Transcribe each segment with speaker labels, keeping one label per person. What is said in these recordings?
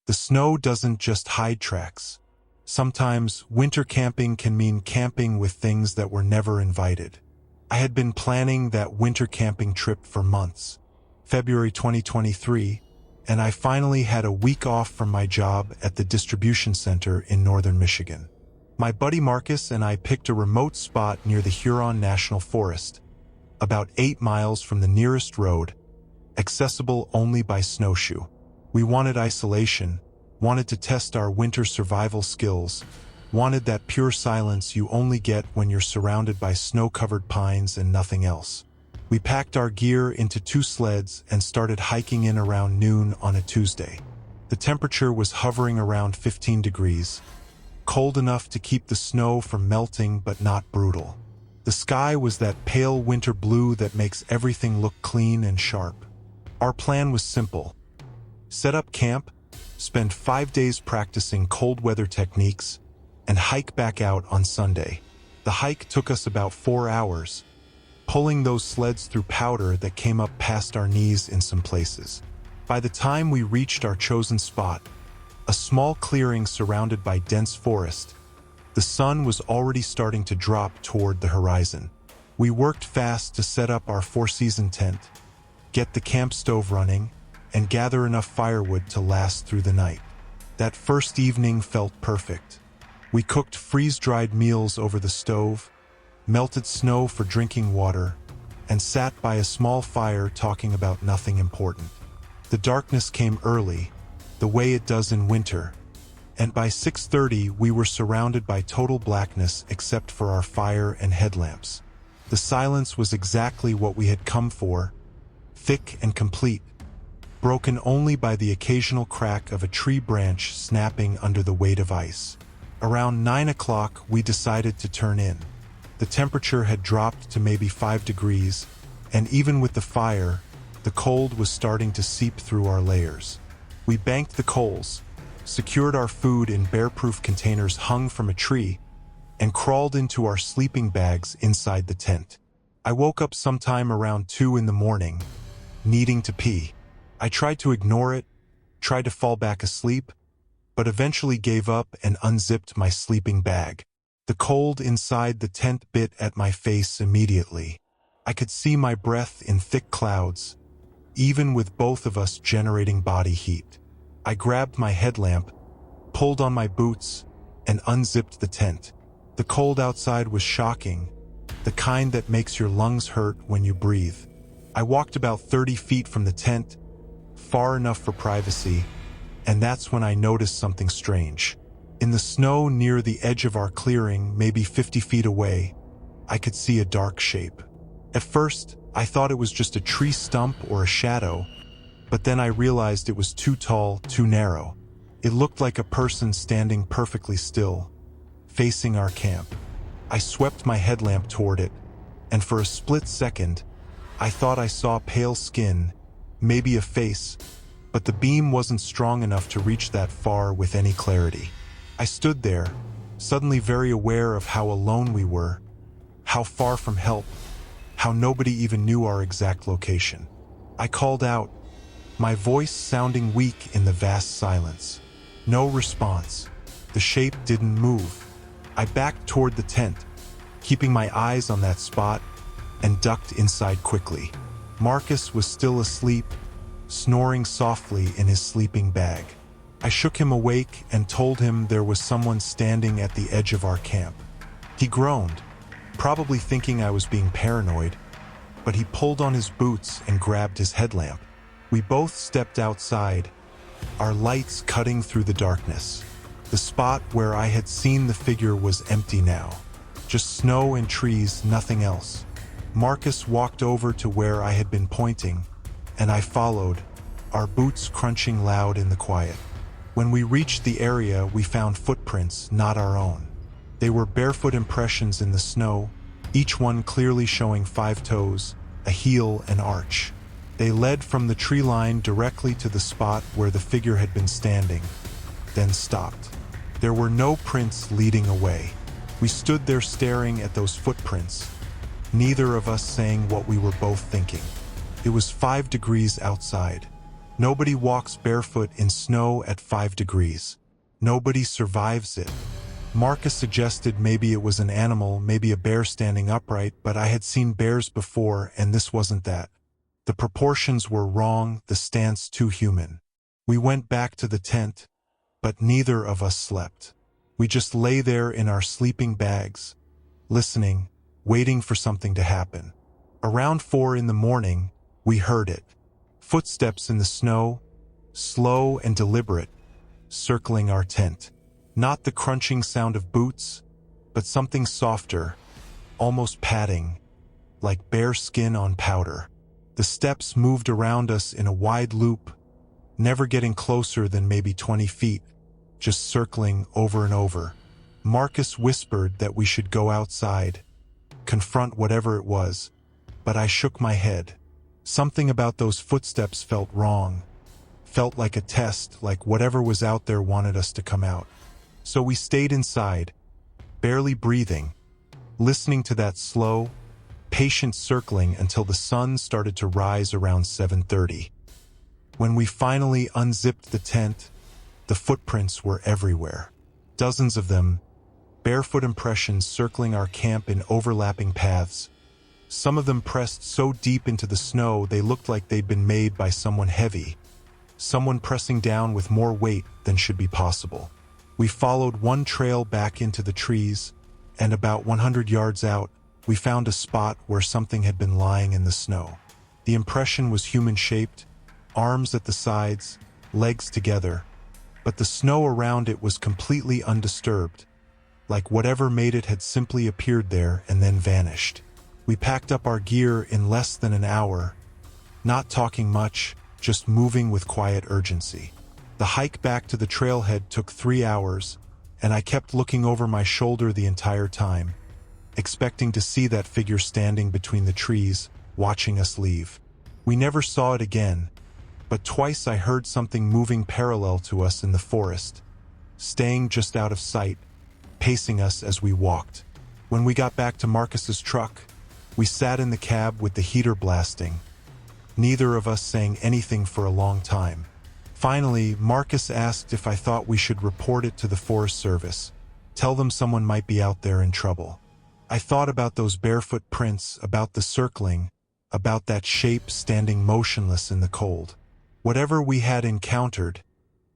Speaker 1: The snow doesn't just hide tracks. Sometimes winter camping can mean camping with things that were never invited. I had been planning that winter camping trip for months. February 2023, and I finally had a week off from my job at the distribution center in northern Michigan. My buddy Marcus and I picked a remote spot near the Huron National Forest, about 8 miles from the nearest road, accessible only by snowshoe. We wanted isolation, wanted to test our winter survival skills, wanted that pure silence you only get when you're surrounded by snow-covered pines and nothing else. We packed our gear into 2 sleds and started hiking in around noon on a Tuesday. The temperature was hovering around 15 degrees, cold enough to keep the snow from melting but not brutal. The sky was that pale winter blue that makes everything look clean and sharp. Our plan was simple. Set up camp, spend 5 days practicing cold weather techniques, and hike back out on Sunday. The hike took us about 4 hours, pulling those sleds through powder that came up past our knees in some places. By the time we reached our chosen spot, a small clearing surrounded by dense forest, the sun was already starting to drop toward the horizon. We worked fast to set up our 4-season tent, get the camp stove running, and gather enough firewood to last through the night. That first evening felt perfect. We cooked freeze-dried meals over the stove, melted snow for drinking water, and sat by a small fire talking about nothing important. The darkness came early, the way it does in winter, and by 6:30 we were surrounded by total blackness except for our fire and headlamps. The silence was exactly what we had come for, thick and complete, broken only by the occasional crack of a tree branch snapping under the weight of ice. Around 9 o'clock we decided to turn in. The temperature had dropped to maybe 5 degrees, and even with the fire, the cold was starting to seep through our layers. We banked the coals, secured our food in bear-proof containers hung from a tree, and crawled into our sleeping bags inside the tent. I woke up sometime around 2 in the morning, needing to pee. I tried to ignore it, tried to fall back asleep, but eventually gave up and unzipped my sleeping bag. The cold inside the tent bit at my face immediately. I could see my breath in thick clouds, even with both of us generating body heat. I grabbed my headlamp, pulled on my boots, and unzipped the tent. The cold outside was shocking, the kind that makes your lungs hurt when you breathe. I walked about 30 feet from the tent, far enough for privacy, and that's when I noticed something strange. In the snow near the edge of our clearing, maybe 50 feet away, I could see a dark shape. At first, I thought it was just a tree stump or a shadow, but then I realized it was too tall, too narrow. It looked like a person standing perfectly still, facing our camp. I swept my headlamp toward it, and for a split second, I thought I saw pale skin, maybe a face, but the beam wasn't strong enough to reach that far with any clarity. I stood there, suddenly very aware of how alone we were, how far from help, how nobody even knew our exact location. I called out, my voice sounding weak in the vast silence. No response. The shape didn't move. I backed toward the tent, keeping my eyes on that spot, and ducked inside quickly. Marcus was still asleep, snoring softly in his sleeping bag. I shook him awake and told him there was someone standing at the edge of our camp. He groaned, probably thinking I was being paranoid, but he pulled on his boots and grabbed his headlamp. We both stepped outside, our lights cutting through the darkness. The spot where I had seen the figure was empty now. Just snow and trees, nothing else. Marcus walked over to where I had been pointing, and I followed, our boots crunching loud in the quiet. When we reached the area, we found footprints, not our own. They were barefoot impressions in the snow, each one clearly showing 5 toes, a heel, and arch. They led from the tree line directly to the spot where the figure had been standing, then stopped. There were no prints leading away. We stood there staring at those footprints, neither of us saying what we were both thinking. It was 5 degrees outside. Nobody walks barefoot in snow at 5 degrees. Nobody survives it. Marcus suggested maybe it was an animal, maybe a bear standing upright, but I had seen bears before, and this wasn't that. The proportions were wrong, the stance too human. We went back to the tent, but neither of us slept. We just lay there in our sleeping bags, listening, waiting for something to happen. Around 4 in the morning, we heard it. Footsteps in the snow, slow and deliberate, circling our tent. Not the crunching sound of boots, but something softer, almost padding, like bear skin on powder. The steps moved around us in a wide loop, never getting closer than maybe 20 feet, just circling over and over. Marcus whispered that we should go outside, confront whatever it was, but I shook my head. Something about those footsteps felt wrong, felt like a test, like whatever was out there wanted us to come out. So we stayed inside, barely breathing, listening to that slow, patient circling until the sun started to rise around 7:30. When we finally unzipped the tent, the footprints were everywhere. Dozens of them, barefoot impressions circling our camp in overlapping paths. Some of them pressed so deep into the snow they looked like they'd been made by someone heavy, someone pressing down with more weight than should be possible. We followed one trail back into the trees, and about 100 yards out, we found a spot where something had been lying in the snow. The impression was human-shaped, arms at the sides, legs together, but the snow around it was completely undisturbed, like whatever made it had simply appeared there and then vanished. We packed up our gear in less than an hour, not talking much, just moving with quiet urgency. The hike back to the trailhead took 3 hours, and I kept looking over my shoulder the entire time, expecting to see that figure standing between the trees, watching us leave. We never saw it again, but twice I heard something moving parallel to us in the forest, staying just out of sight, pacing us as we walked. When we got back to Marcus's truck, we sat in the cab with the heater blasting, neither of us saying anything for a long time. Finally, Marcus asked if I thought we should report it to the Forest Service, tell them someone might be out there in trouble. I thought about those barefoot prints, about the circling, about that shape standing motionless in the cold. Whatever we had encountered,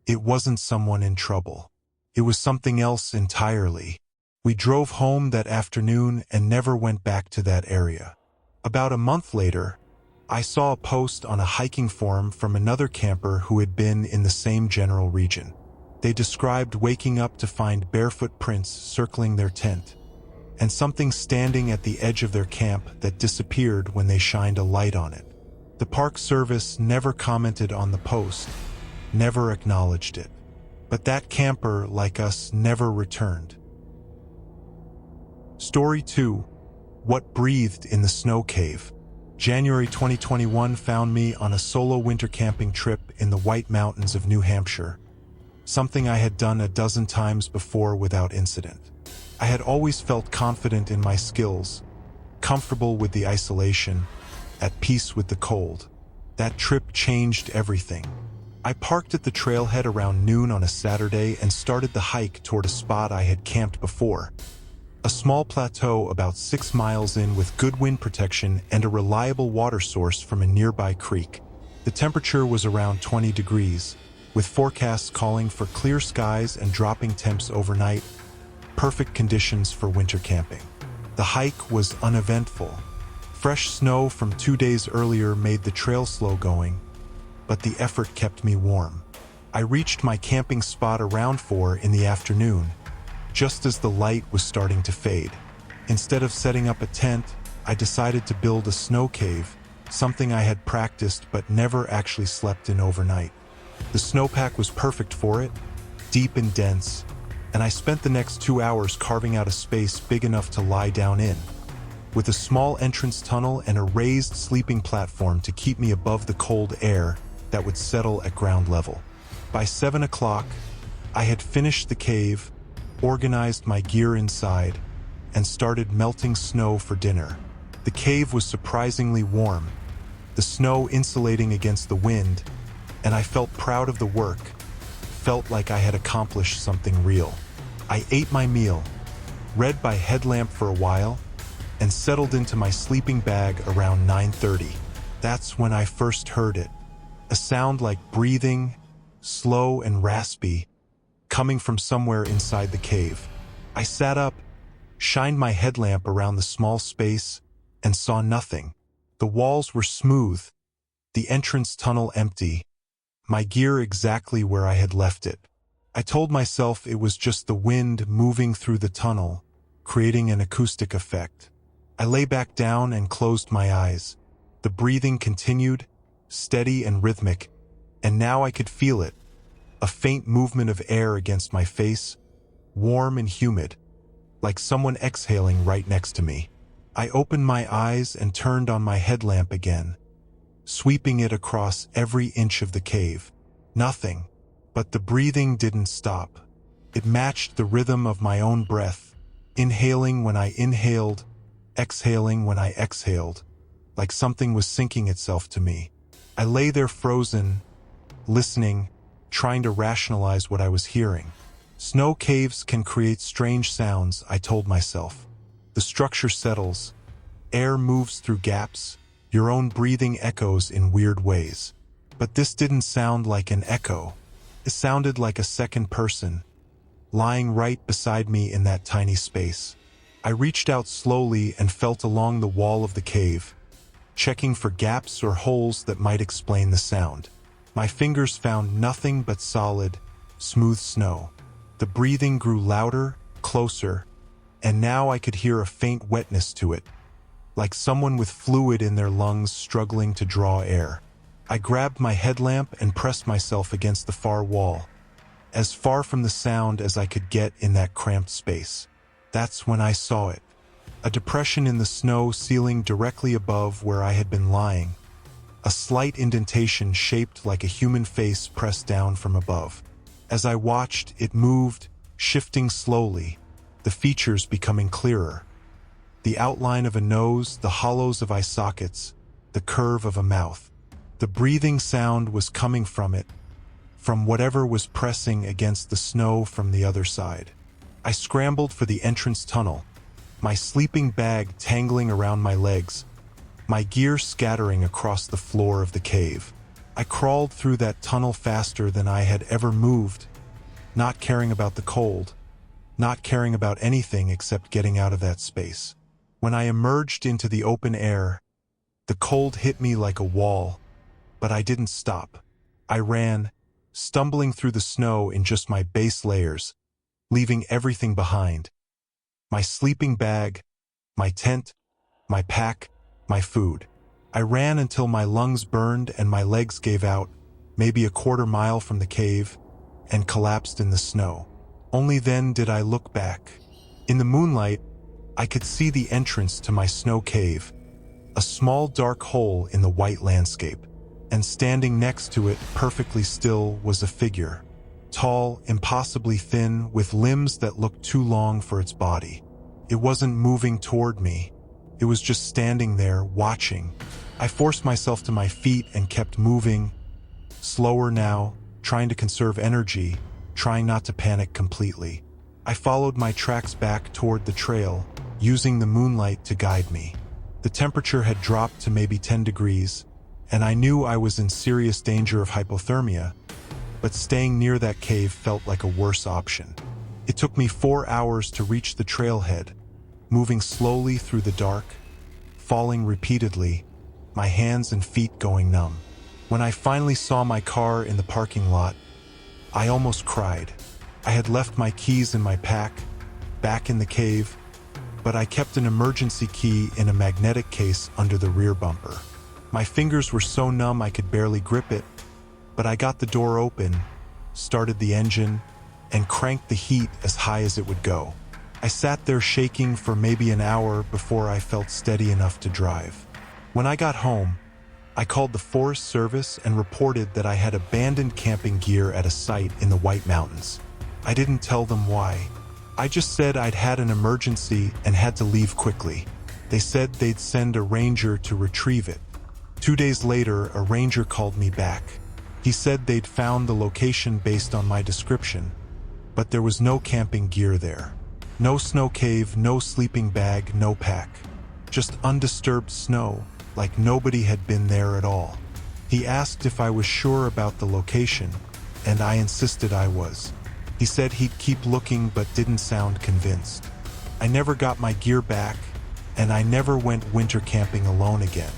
Speaker 1: it wasn't someone in trouble. It was something else entirely. We drove home that afternoon and never went back to that area. About a month later, I saw a post on a hiking forum from another camper who had been in the same general region. They described waking up to find barefoot prints circling their tent, and something standing at the edge of their camp that disappeared when they shined a light on it. The Park Service never commented on the post, never acknowledged it. But that camper, like us, never returned. Story 2. What breathed in the snow cave. January 2021 found me on a solo winter camping trip in the White Mountains of New Hampshire, something I had done a dozen times before without incident. I had always felt confident in my skills, comfortable with the isolation, at peace with the cold. That trip changed everything. I parked at the trailhead around noon on a Saturday and started the hike toward a spot I had camped before. A small plateau about 6 miles in with good wind protection and a reliable water source from a nearby creek. The temperature was around 20 degrees, with forecasts calling for clear skies and dropping temps overnight, perfect conditions for winter camping. The hike was uneventful. Fresh snow from 2 days earlier made the trail slow going, but the effort kept me warm. I reached my camping spot around 4 in the afternoon, just as the light was starting to fade. Instead of setting up a tent, I decided to build a snow cave, something I had practiced but never actually slept in overnight. The snowpack was perfect for it, deep and dense, and I spent the next 2 hours carving out a space big enough to lie down in, with a small entrance tunnel and a raised sleeping platform to keep me above the cold air that would settle at ground level. By 7 o'clock, I had finished the cave, organized my gear inside, and started melting snow for dinner. The cave was surprisingly warm, the snow insulating against the wind, and I felt proud of the work, felt like I had accomplished something real. I ate my meal, read by headlamp for a while, and settled into my sleeping bag around 9:30. That's when I first heard it. A sound like breathing, slow and raspy, coming from somewhere inside the cave. I sat up, shined my headlamp around the small space, and saw nothing. The walls were smooth, the entrance tunnel empty, my gear exactly where I had left it. I told myself it was just the wind moving through the tunnel, creating an acoustic effect. I lay back down and closed my eyes. The breathing continued, steady and rhythmic, and now I could feel it. A faint movement of air against my face, warm and humid, like someone exhaling right next to me. I opened my eyes and turned on my headlamp again, sweeping it across every inch of the cave. Nothing, but the breathing didn't stop. It matched the rhythm of my own breath, inhaling when I inhaled, exhaling when I exhaled, like something was syncing itself to me. I lay there frozen, listening, trying to rationalize what I was hearing. Snow caves can create strange sounds, I told myself. The structure settles, air moves through gaps, your own breathing echoes in weird ways. But this didn't sound like an echo. It sounded like a second person, lying right beside me in that tiny space. I reached out slowly and felt along the wall of the cave, checking for gaps or holes that might explain the sound. My fingers found nothing but solid, smooth snow. The breathing grew louder, closer, and now I could hear a faint wetness to it, like someone with fluid in their lungs struggling to draw air. I grabbed my headlamp and pressed myself against the far wall, as far from the sound as I could get in that cramped space. That's when I saw it. A depression in the snow ceiling directly above where I had been lying. A slight indentation shaped like a human face pressed down from above. As I watched, it moved, shifting slowly, the features becoming clearer. The outline of a nose, the hollows of eye sockets, the curve of a mouth. The breathing sound was coming from it, from whatever was pressing against the snow from the other side. I scrambled for the entrance tunnel, my sleeping bag tangling around my legs, my gear scattering across the floor of the cave. I crawled through that tunnel faster than I had ever moved, not caring about the cold, not caring about anything except getting out of that space. When I emerged into the open air, the cold hit me like a wall, but I didn't stop. I ran, stumbling through the snow in just my base layers, leaving everything behind. My sleeping bag, my tent, my pack, my food. I ran until my lungs burned and my legs gave out, maybe a quarter mile from the cave, and collapsed in the snow. Only then did I look back. In the moonlight, I could see the entrance to my snow cave, a small dark hole in the white landscape, and standing next to it, perfectly still, was a figure. Tall, impossibly thin, with limbs that looked too long for its body. It wasn't moving toward me. It was just standing there, watching. I forced myself to my feet and kept moving, slower now, trying to conserve energy, trying not to panic completely. I followed my tracks back toward the trail, using the moonlight to guide me. The temperature had dropped to maybe 10 degrees, and I knew I was in serious danger of hypothermia, but staying near that cave felt like a worse option. It took me 4 hours to reach the trailhead, moving slowly through the dark, falling repeatedly, my hands and feet going numb. When I finally saw my car in the parking lot, I almost cried. I had left my keys in my pack, back in the cave, but I kept an emergency key in a magnetic case under the rear bumper. My fingers were so numb I could barely grip it, but I got the door open, started the engine, and cranked the heat as high as it would go. I sat there shaking for maybe an hour before I felt steady enough to drive. When I got home, I called the Forest Service and reported that I had abandoned camping gear at a site in the White Mountains. I didn't tell them why. I just said I'd had an emergency and had to leave quickly. They said they'd send a ranger to retrieve it. 2 days later, a ranger called me back. He said they'd found the location based on my description, but there was no camping gear there. No snow cave, no sleeping bag, no pack. Just undisturbed snow, like nobody had been there at all. He asked if I was sure about the location, and I insisted I was. He said he'd keep looking but didn't sound convinced. I never got my gear back, and I never went winter camping alone again.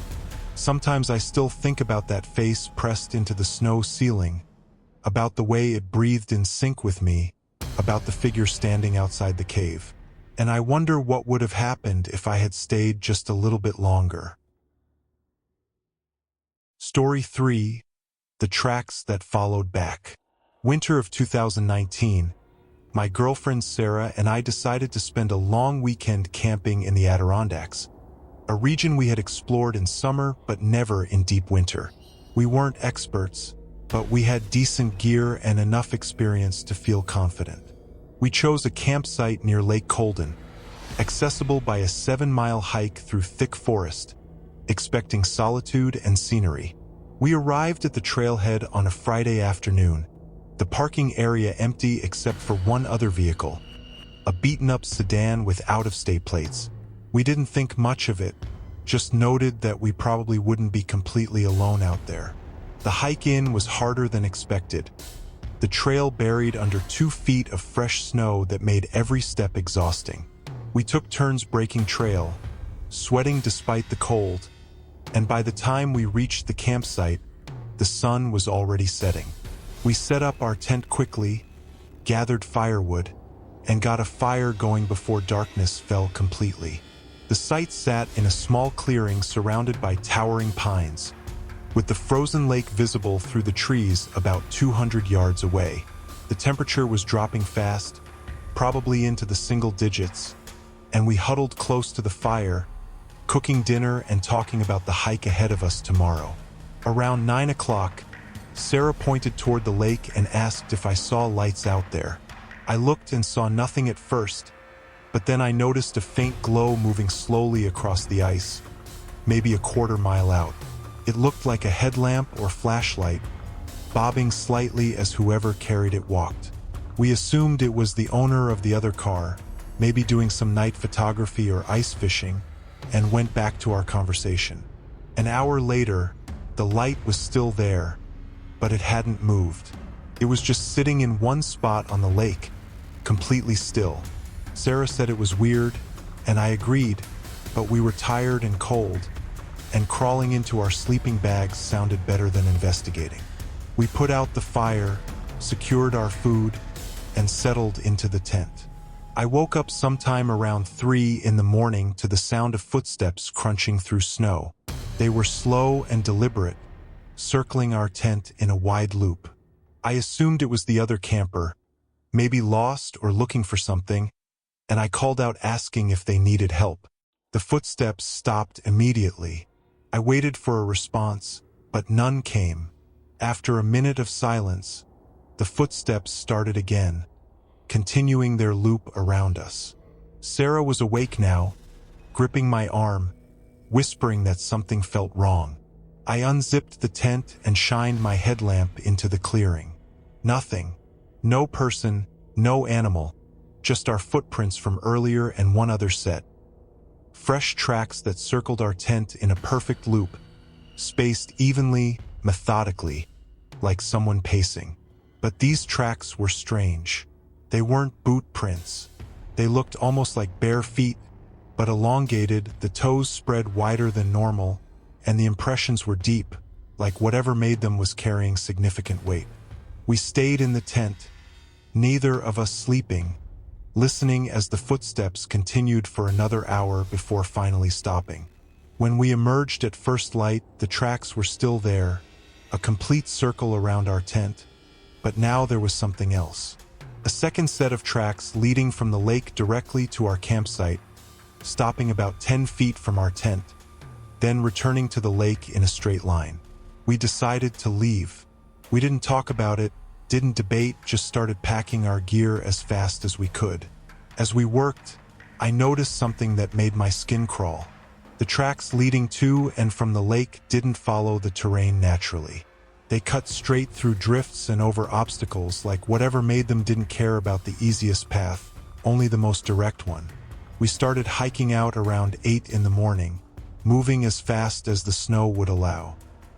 Speaker 1: Sometimes I still think about that face pressed into the snow ceiling, about the way it breathed in sync with me, about the figure standing outside the cave. And I wonder what would have happened if I had stayed just a little bit longer. Story 3. The Tracks That Followed Back. Winter of 2019, my girlfriend Sarah and I decided to spend a long weekend camping in the Adirondacks, a region we had explored in summer but never in deep winter. We weren't experts, but we had decent gear and enough experience to feel confident. We chose a campsite near Lake Colden, accessible by a 7-mile hike through thick forest, expecting solitude and scenery. We arrived at the trailhead on a Friday afternoon, the parking area empty except for one other vehicle, a beaten-up sedan with out-of-state plates. We didn't think much of it, just noted that we probably wouldn't be completely alone out there. The hike in was harder than expected. The trail buried under 2 feet of fresh snow that made every step exhausting. We took turns breaking trail, sweating despite the cold, and by the time we reached the campsite, the sun was already setting. We set up our tent quickly, gathered firewood, and got a fire going before darkness fell completely. The site sat in a small clearing surrounded by towering pines, with the frozen lake visible through the trees about 200 yards away. The temperature was dropping fast, probably into the single digits, and we huddled close to the fire, cooking dinner and talking about the hike ahead of us tomorrow. Around 9 o'clock, Sarah pointed toward the lake and asked if I saw lights out there. I looked and saw nothing at first, but then I noticed a faint glow moving slowly across the ice, maybe a quarter-mile out. It looked like a headlamp or flashlight, bobbing slightly as whoever carried it walked. We assumed it was the owner of the other car, maybe doing some night photography or ice fishing, and went back to our conversation. An hour later, the light was still there, but it hadn't moved. It was just sitting in one spot on the lake, completely still. Sarah said it was weird, and I agreed, but we were tired and cold, and crawling into our sleeping bags sounded better than investigating. We put out the fire, secured our food, and settled into the tent. I woke up sometime around 3 in the morning to the sound of footsteps crunching through snow. They were slow and deliberate, circling our tent in a wide loop. I assumed it was the other camper, maybe lost or looking for something, and I called out asking if they needed help. The footsteps stopped immediately. I waited for a response, but none came. After a minute of silence, the footsteps started again, continuing their loop around us. Sarah was awake now, gripping my arm, whispering that something felt wrong. I unzipped the tent and shined my headlamp into the clearing. Nothing. No person, no animal, just our footprints from earlier and one other set. Fresh tracks that circled our tent in a perfect loop, spaced evenly, methodically, like someone pacing. But these tracks were strange. They weren't boot prints. They looked almost like bare feet, but elongated, the toes spread wider than normal, and the impressions were deep, like whatever made them was carrying significant weight. We stayed in the tent, neither of us sleeping, listening as the footsteps continued for another hour before finally stopping. When we emerged at first light, the tracks were still there, a complete circle around our tent, but now there was something else. A second set of tracks leading from the lake directly to our campsite, stopping about 10 feet from our tent, then returning to the lake in a straight line. We decided to leave. We didn't talk about it, didn't debate, just started packing our gear as fast as we could. As we worked, I noticed something that made my skin crawl. The tracks leading to and from the lake didn't follow the terrain naturally. They cut straight through drifts and over obstacles like whatever made them didn't care about the easiest path, only the most direct one. We started hiking out around 8 in the morning, moving as fast as the snow would allow.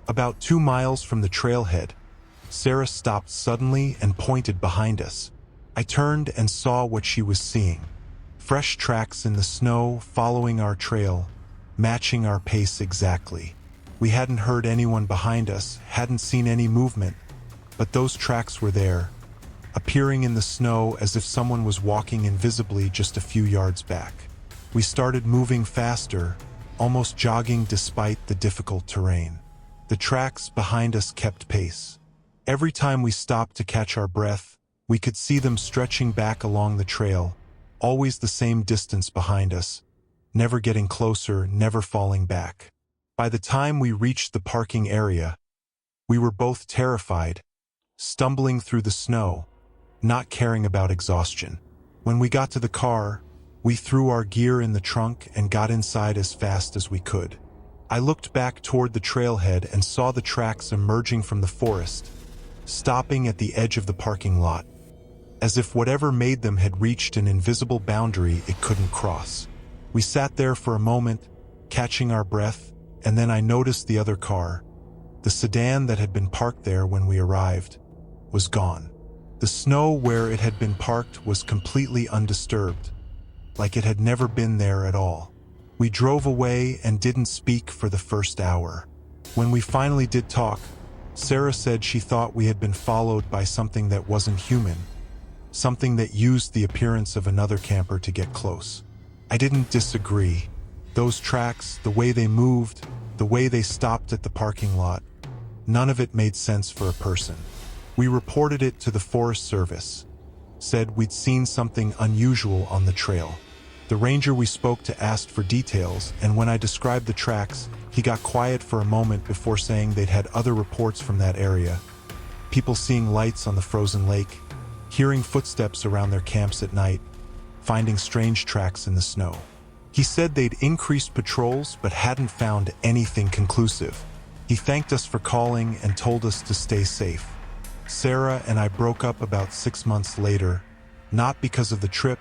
Speaker 1: About 2 miles from the trailhead, Sarah stopped suddenly and pointed behind us. I turned and saw what she was seeing. Fresh tracks in the snow following our trail, matching our pace exactly. We hadn't heard anyone behind us, hadn't seen any movement, but those tracks were there, appearing in the snow as if someone was walking invisibly just a few yards back. We started moving faster, almost jogging despite the difficult terrain. The tracks behind us kept pace. Every time we stopped to catch our breath, we could see them stretching back along the trail, always the same distance behind us, never getting closer, never falling back. By the time we reached the parking area, we were both terrified, stumbling through the snow, not caring about exhaustion. When we got to the car, we threw our gear in the trunk and got inside as fast as we could. I looked back toward the trailhead and saw the tracks emerging from the forest, stopping at the edge of the parking lot, as if whatever made them had reached an invisible boundary it couldn't cross. We sat there for a moment, catching our breath, and then I noticed the other car, the sedan that had been parked there when we arrived, was gone. The snow where it had been parked was completely undisturbed, like it had never been there at all. We drove away and didn't speak for the first hour. When we finally did talk, Sarah said she thought we had been followed by something that wasn't human, something that used the appearance of another camper to get close. I didn't disagree. Those tracks, the way they moved, the way they stopped at the parking lot, none of it made sense for a person. We reported it to the Forest Service, said we'd seen something unusual on the trail. The ranger we spoke to asked for details, and when I described the tracks, he got quiet for a moment before saying they'd had other reports from that area. People seeing lights on the frozen lake, hearing footsteps around their camps at night, finding strange tracks in the snow. He said they'd increased patrols but hadn't found anything conclusive. He thanked us for calling and told us to stay safe. Sarah and I broke up about 6 months later, not because of the trip,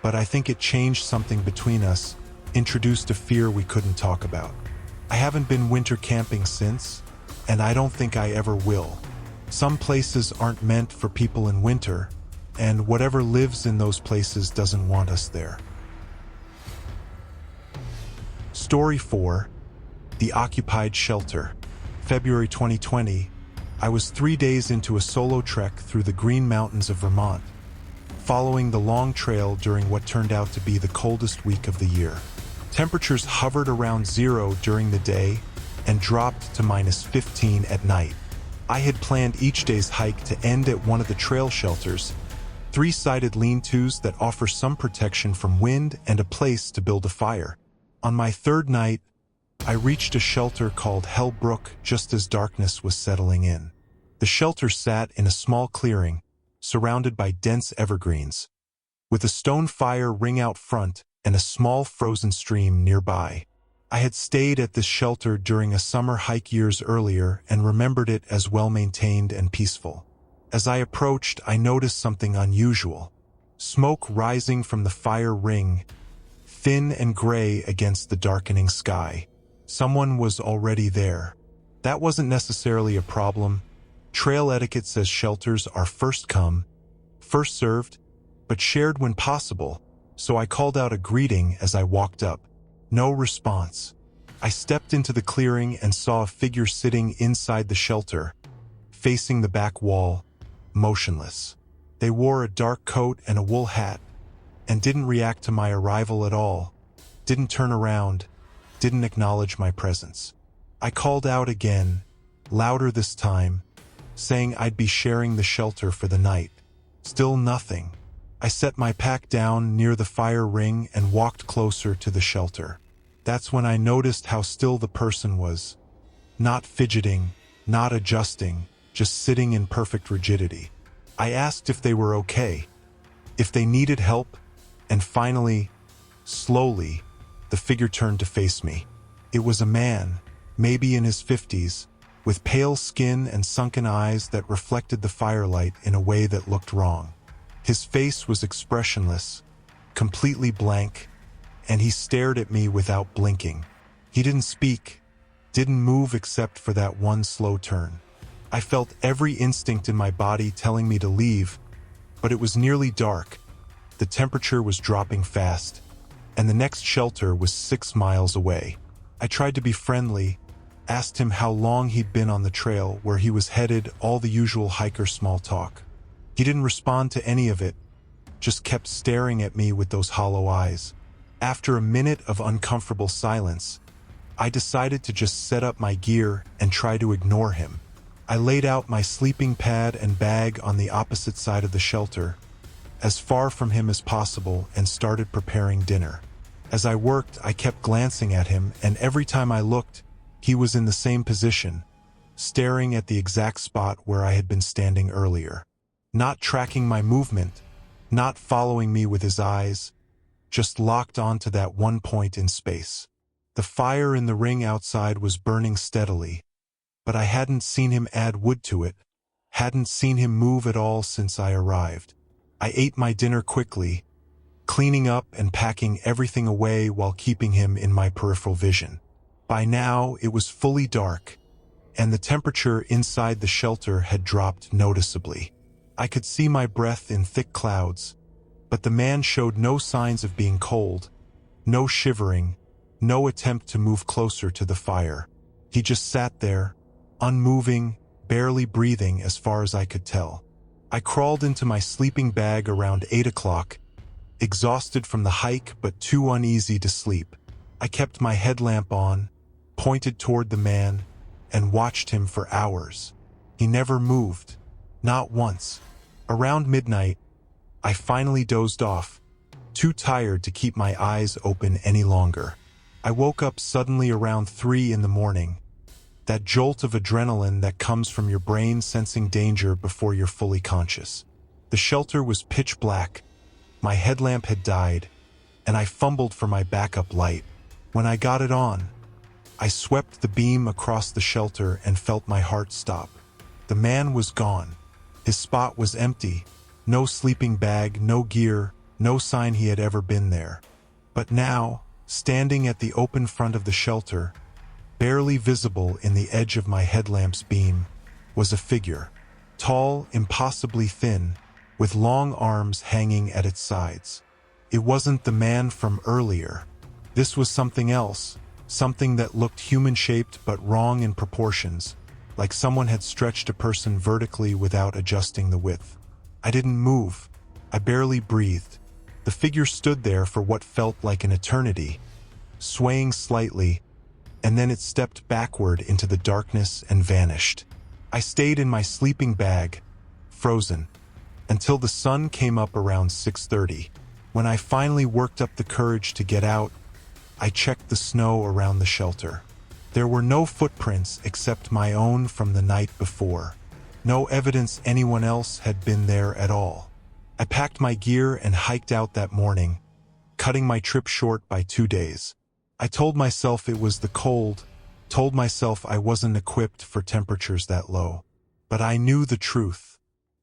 Speaker 1: but I think it changed something between us, introduced a fear we couldn't talk about. I haven't been winter camping since, and I don't think I ever will. Some places aren't meant for people in winter, and whatever lives in those places doesn't want us there. Story 4. The Occupied Shelter. February 2020, I was 3 days into a solo trek through the Green Mountains of Vermont, following the long trail during what turned out to be the coldest week of the year. Temperatures hovered around 0 during the day and dropped to -15 at night. I had planned each day's hike to end at one of the trail shelters, 3-sided lean-tos that offer some protection from wind and a place to build a fire. On my third night, I reached a shelter called Hell Brook just as darkness was settling in. The shelter sat in a small clearing, surrounded by dense evergreens, with a stone fire ring out front and a small frozen stream nearby. I had stayed at this shelter during a summer hike years earlier and remembered it as well-maintained and peaceful. As I approached, I noticed something unusual. Smoke rising from the fire ring, thin and gray against the darkening sky. Someone was already there. That wasn't necessarily a problem. Trail etiquette says shelters are first come, first served, but shared when possible, so I called out a greeting as I walked up. No response. I stepped into the clearing and saw a figure sitting inside the shelter, facing the back wall, motionless. They wore a dark coat and a wool hat, and didn't react to my arrival at all, didn't turn around, didn't acknowledge my presence. I called out again, louder this time, saying I'd be sharing the shelter for the night. Still nothing. I set my pack down near the fire ring and walked closer to the shelter. That's when I noticed how still the person was. Not fidgeting, not adjusting, just sitting in perfect rigidity. I asked if they were okay, if they needed help, and finally, slowly, the figure turned to face me. It was a man, maybe in his 50s, with pale skin and sunken eyes that reflected the firelight in a way that looked wrong. His face was expressionless, completely blank, and he stared at me without blinking. He didn't speak, didn't move except for that one slow turn. I felt every instinct in my body telling me to leave, but it was nearly dark. The temperature was dropping fast, and the next shelter was 6 miles away. I tried to be friendly, asked him how long he'd been on the trail, where he was headed, all the usual hiker small talk. He didn't respond to any of it, just kept staring at me with those hollow eyes. After a minute of uncomfortable silence, I decided to just set up my gear and try to ignore him. I laid out my sleeping pad and bag on the opposite side of the shelter, as far from him as possible, and started preparing dinner. As I worked, I kept glancing at him, and every time I looked, he was in the same position, staring at the exact spot where I had been standing earlier. Not tracking my movement, not following me with his eyes, just locked onto that one point in space. The fire in the ring outside was burning steadily, but I hadn't seen him add wood to it, hadn't seen him move at all since I arrived. I ate my dinner quickly, cleaning up and packing everything away while keeping him in my peripheral vision. By now, it was fully dark, and the temperature inside the shelter had dropped noticeably. I could see my breath in thick clouds, but the man showed no signs of being cold, no shivering, no attempt to move closer to the fire. He just sat there, unmoving, barely breathing as far as I could tell. I crawled into my sleeping bag around 8 o'clock, exhausted from the hike but too uneasy to sleep. I kept my headlamp on, pointed toward the man, and watched him for hours. He never moved, not once. Around midnight, I finally dozed off, too tired to keep my eyes open any longer. I woke up suddenly around 3 in the morning, that jolt of adrenaline that comes from your brain sensing danger before you're fully conscious. The shelter was pitch black, my headlamp had died, and I fumbled for my backup light. When I got it on, I swept the beam across the shelter and felt my heart stop. The man was gone. His spot was empty, no sleeping bag, no gear, no sign he had ever been there. But now, standing at the open front of the shelter, barely visible in the edge of my headlamp's beam, was a figure. Tall, impossibly thin, with long arms hanging at its sides. It wasn't the man from earlier. This was something else, something that looked human-shaped but wrong in proportions, like someone had stretched a person vertically without adjusting the width. I didn't move. I barely breathed. The figure stood there for what felt like an eternity, swaying slightly, and then it stepped backward into the darkness and vanished. I stayed in my sleeping bag, frozen, until the sun came up around 6:30. When I finally worked up the courage to get out, I checked the snow around the shelter. There were no footprints except my own from the night before. No evidence anyone else had been there at all. I packed my gear and hiked out that morning, cutting my trip short by 2 days. I told myself it was the cold, told myself I wasn't equipped for temperatures that low. But I knew the truth.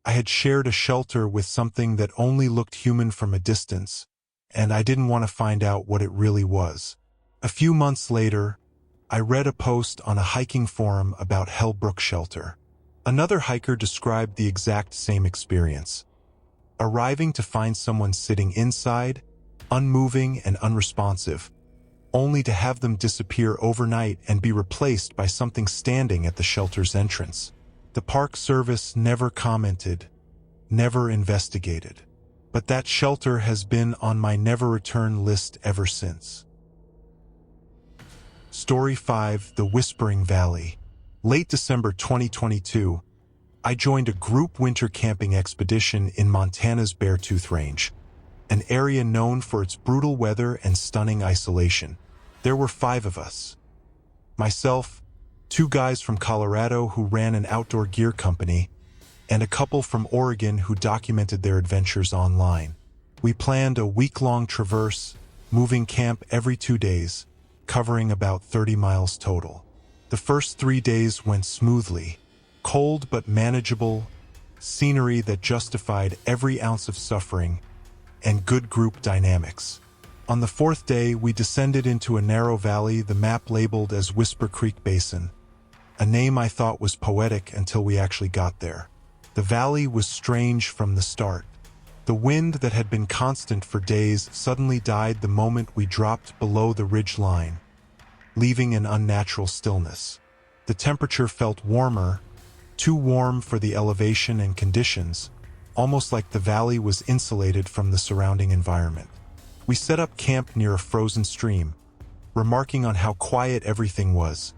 Speaker 1: I had shared a shelter with something that only looked human from a distance, and I didn't want to find out what it really was. A few months later, I read a post on a hiking forum about Hellbrook Shelter. Another hiker described the exact same experience. Arriving to find someone sitting inside, unmoving and unresponsive, only to have them disappear overnight and be replaced by something standing at the shelter's entrance. The Park Service never commented, never investigated. But that shelter has been on my never-return list ever since. Story 5: The Whispering Valley. Late December 2022, I joined a group winter camping expedition in Montana's Beartooth Range, an area known for its brutal weather and stunning isolation. There were 5 of us. Myself, 2 guys from Colorado who ran an outdoor gear company, and a couple from Oregon who documented their adventures online. We planned a week-long traverse, moving camp every 2 days, covering about 30 miles total. The first 3 days went smoothly. Cold but manageable, scenery that justified every ounce of suffering, and good group dynamics. On the fourth day, we descended into a narrow valley, the map labeled as Whisper Creek Basin, a name I thought was poetic until we actually got there. The valley was strange from the start. The wind that had been constant for days suddenly died the moment we dropped below the ridge line, leaving an unnatural stillness. The temperature felt warmer, too warm for the elevation and conditions, almost like the valley was insulated from the surrounding environment. We set up camp near a frozen stream, remarking on how quiet everything was.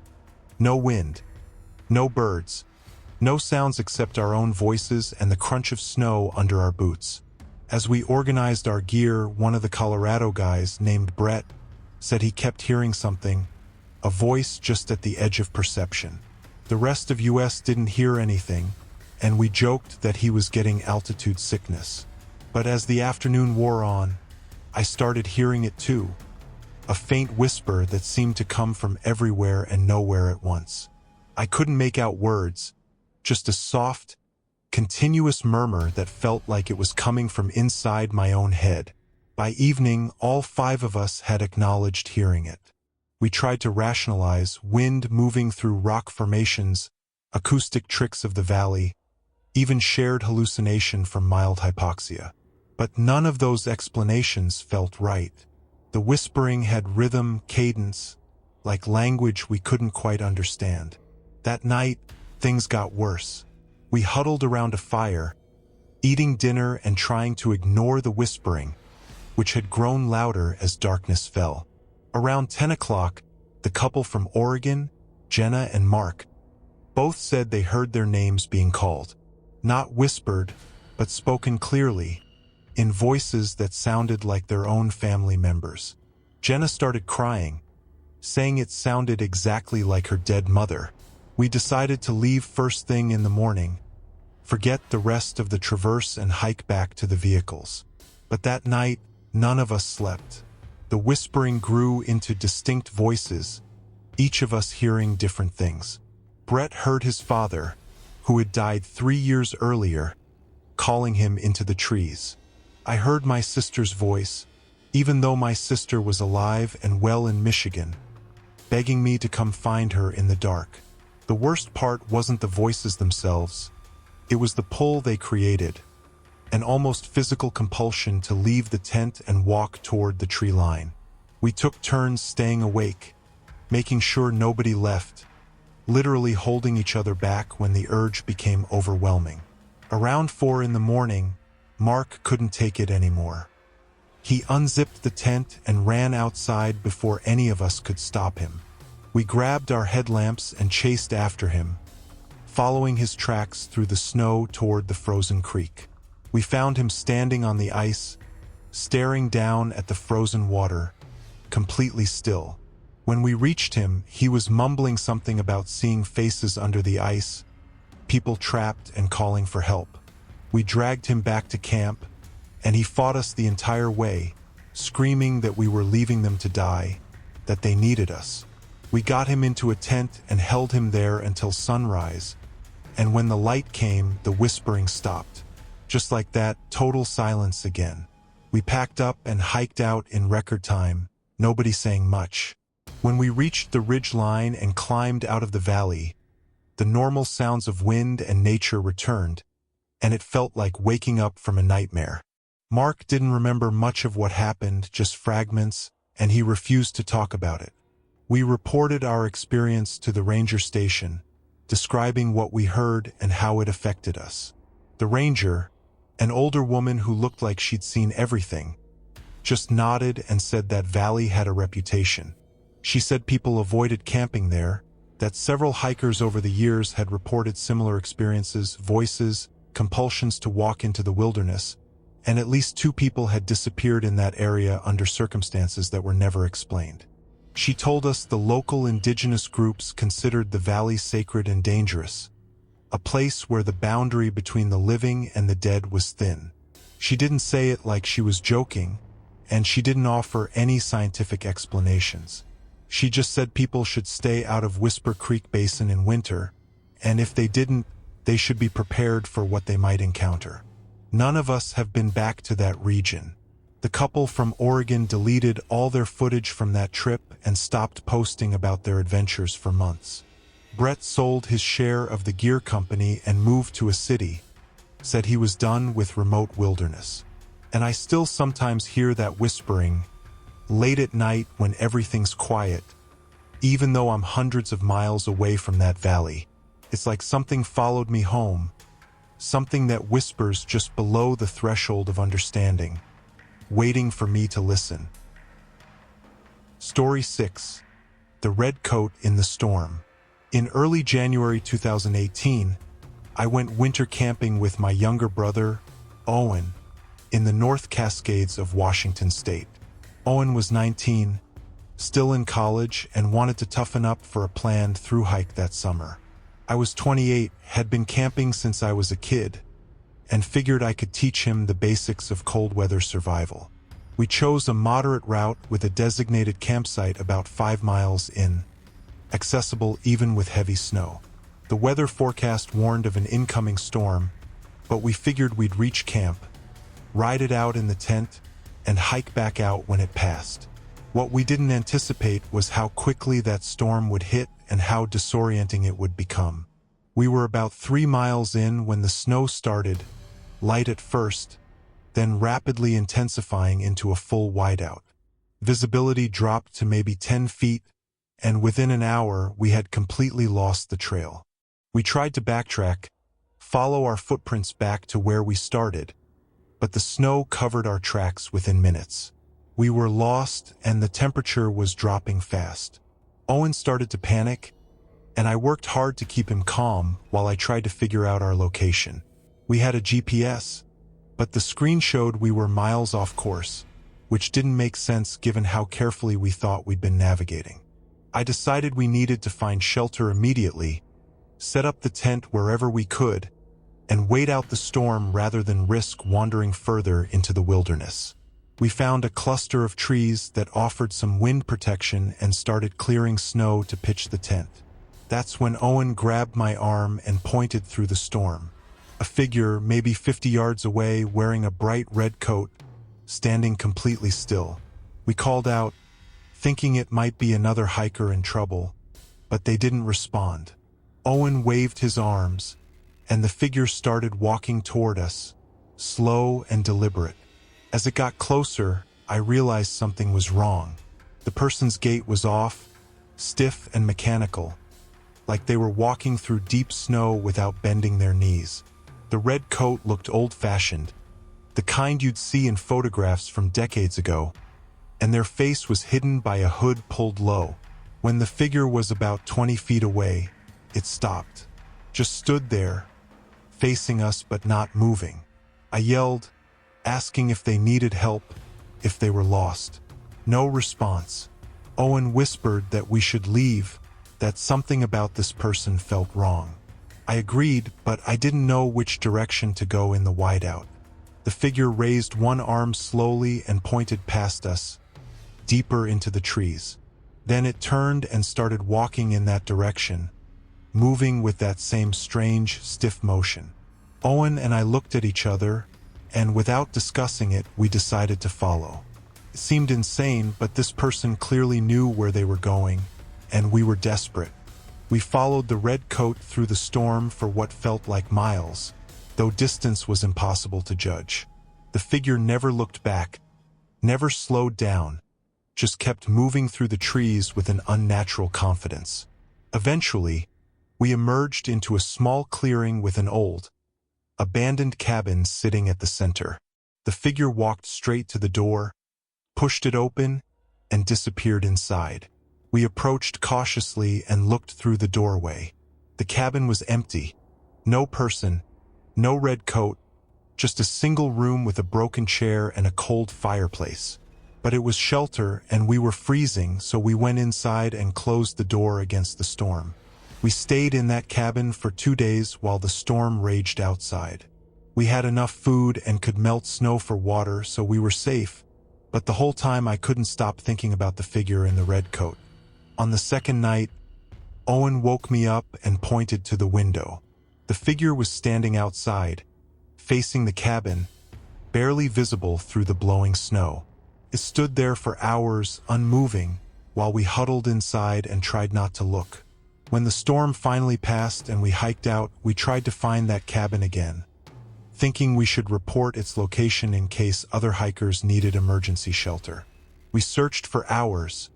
Speaker 1: No wind, no birds, no sounds except our own voices and the crunch of snow under our boots. As we organized our gear, one of the Colorado guys, named Brett, said he kept hearing something, a voice just at the edge of perception. The rest of US didn't hear anything, and we joked that he was getting altitude sickness. But as the afternoon wore on, I started hearing it too, a faint whisper that seemed to come from everywhere and nowhere at once. I couldn't make out words, just a soft, continuous murmur that felt like it was coming from inside my own head. By evening, all 5 of us had acknowledged hearing it. We tried to rationalize wind moving through rock formations, acoustic tricks of the valley, even shared hallucination from mild hypoxia. But none of those explanations felt right. The whispering had rhythm, cadence, like language we couldn't quite understand. That night, things got worse. We huddled around a fire, eating dinner and trying to ignore the whispering, which had grown louder as darkness fell. Around 10 o'clock, the couple from Oregon, Jenna and Mark, both said they heard their names being called. Not whispered, but spoken clearly, in voices that sounded like their own family members. Jenna started crying, saying it sounded exactly like her dead mother. We decided to leave first thing in the morning, forget the rest of the traverse and hike back to the vehicles. But that night, none of us slept. The whispering grew into distinct voices, each of us hearing different things. Brett heard his father, who had died 3 years earlier, calling him into the trees. I heard my sister's voice, even though my sister was alive and well in Michigan, begging me to come find her in the dark. The worst part wasn't the voices themselves. It was the pull they created, an almost physical compulsion to leave the tent and walk toward the tree line. We took turns staying awake, making sure nobody left, literally holding each other back when the urge became overwhelming. Around 4 in the morning, Mark couldn't take it anymore. He unzipped the tent and ran outside before any of us could stop him. We grabbed our headlamps and chased after him, following his tracks through the snow toward the frozen creek. We found him standing on the ice, staring down at the frozen water, completely still. When we reached him, he was mumbling something about seeing faces under the ice, people trapped and calling for help. We dragged him back to camp, and he fought us the entire way, screaming that we were leaving them to die, that they needed us. We got him into a tent and held him there until sunrise, and when the light came, the whispering stopped. Just like that, total silence again. We packed up and hiked out in record time, nobody saying much. When we reached the ridge line and climbed out of the valley, the normal sounds of wind and nature returned, and it felt like waking up from a nightmare. Mark didn't remember much of what happened, just fragments, and he refused to talk about it. We reported our experience to the ranger station, describing what we heard and how it affected us. The ranger, an older woman who looked like she'd seen everything, just nodded and said that valley had a reputation. She said people avoided camping there, that several hikers over the years had reported similar experiences, voices, compulsions to walk into the wilderness, and at least 2 people had disappeared in that area under circumstances that were never explained. She told us the local indigenous groups considered the valley sacred and dangerous, a place where the boundary between the living and the dead was thin. She didn't say it like she was joking, and she didn't offer any scientific explanations. She just said people should stay out of Whisper Creek Basin in winter, and if they didn't, they should be prepared for what they might encounter. None of us have been back to that region. The couple from Oregon deleted all their footage from that trip and stopped posting about their adventures for months. Brett sold his share of the gear company and moved to a city, said he was done with remote wilderness. And I still sometimes hear that whispering, late at night when everything's quiet, even though I'm hundreds of miles away from that valley. It's like something followed me home, something that whispers just below the threshold of understanding, waiting for me to listen. Story 6. The Redcoat in the Storm. In early January 2018, I went winter camping with my younger brother, Owen, in the North Cascades of Washington State. Owen was 19, still in college, and wanted to toughen up for a planned thru hike that summer. I was 28, had been camping since I was a kid, and figured I could teach him the basics of cold weather survival. We chose a moderate route with a designated campsite about 5 miles in, accessible even with heavy snow. The weather forecast warned of an incoming storm, but we figured we'd reach camp, ride it out in the tent, and hike back out when it passed. What we didn't anticipate was how quickly that storm would hit and how disorienting it would become. We were about 3 miles in when the snow started, light at first, then rapidly intensifying into a full whiteout. Visibility dropped to maybe 10 feet, and within an hour we had completely lost the trail. We tried to backtrack, follow our footprints back to where we started, but the snow covered our tracks within minutes. We were lost, and the temperature was dropping fast. Owen started to panic, and I worked hard to keep him calm while I tried to figure out our location. We had a GPS, but the screen showed we were miles off course, which didn't make sense given how carefully we thought we'd been navigating. I decided we needed to find shelter immediately, set up the tent wherever we could, and wait out the storm rather than risk wandering further into the wilderness. We found a cluster of trees that offered some wind protection and started clearing snow to pitch the tent. That's when Owen grabbed my arm and pointed through the storm. A figure, maybe 50 yards away, wearing a bright red coat, standing completely still. We called out, thinking it might be another hiker in trouble, but they didn't respond. Owen waved his arms, and the figure started walking toward us, slow and deliberate. As it got closer, I realized something was wrong. The person's gait was off, stiff and mechanical, like they were walking through deep snow without bending their knees. The red coat looked old-fashioned, the kind you'd see in photographs from decades ago, and their face was hidden by a hood pulled low. When the figure was about 20 feet away, it stopped, just stood there, facing us but not moving. I yelled, asking if they needed help, if they were lost. No response. Owen whispered that we should leave, that something about this person felt wrong. I agreed, but I didn't know which direction to go in the whiteout. The figure raised one arm slowly and pointed past us, deeper into the trees. Then it turned and started walking in that direction, moving with that same strange, stiff motion. Owen and I looked at each other, and without discussing it, we decided to follow. It seemed insane, but this person clearly knew where they were going, and we were desperate. We followed the red coat through the storm for what felt like miles, though distance was impossible to judge. The figure never looked back, never slowed down, just kept moving through the trees with an unnatural confidence. Eventually, we emerged into a small clearing with an old, abandoned cabin sitting at the center. The figure walked straight to the door, pushed it open, and disappeared inside. We approached cautiously and looked through the doorway. The cabin was empty. No person, no red coat, just a single room with a broken chair and a cold fireplace. But it was shelter and we were freezing, so we went inside and closed the door against the storm. We stayed in that cabin for 2 days while the storm raged outside. We had enough food and could melt snow for water, so we were safe, but the whole time I couldn't stop thinking about the figure in the red coat. On the second night, Owen woke me up and pointed to the window. The figure was standing outside, facing the cabin, barely visible through the blowing snow. It stood there for hours, unmoving, while we huddled inside and tried not to look. When the storm finally passed and we hiked out, we tried to find that cabin again, thinking we should report its location in case other hikers needed emergency shelter. We searched for hours,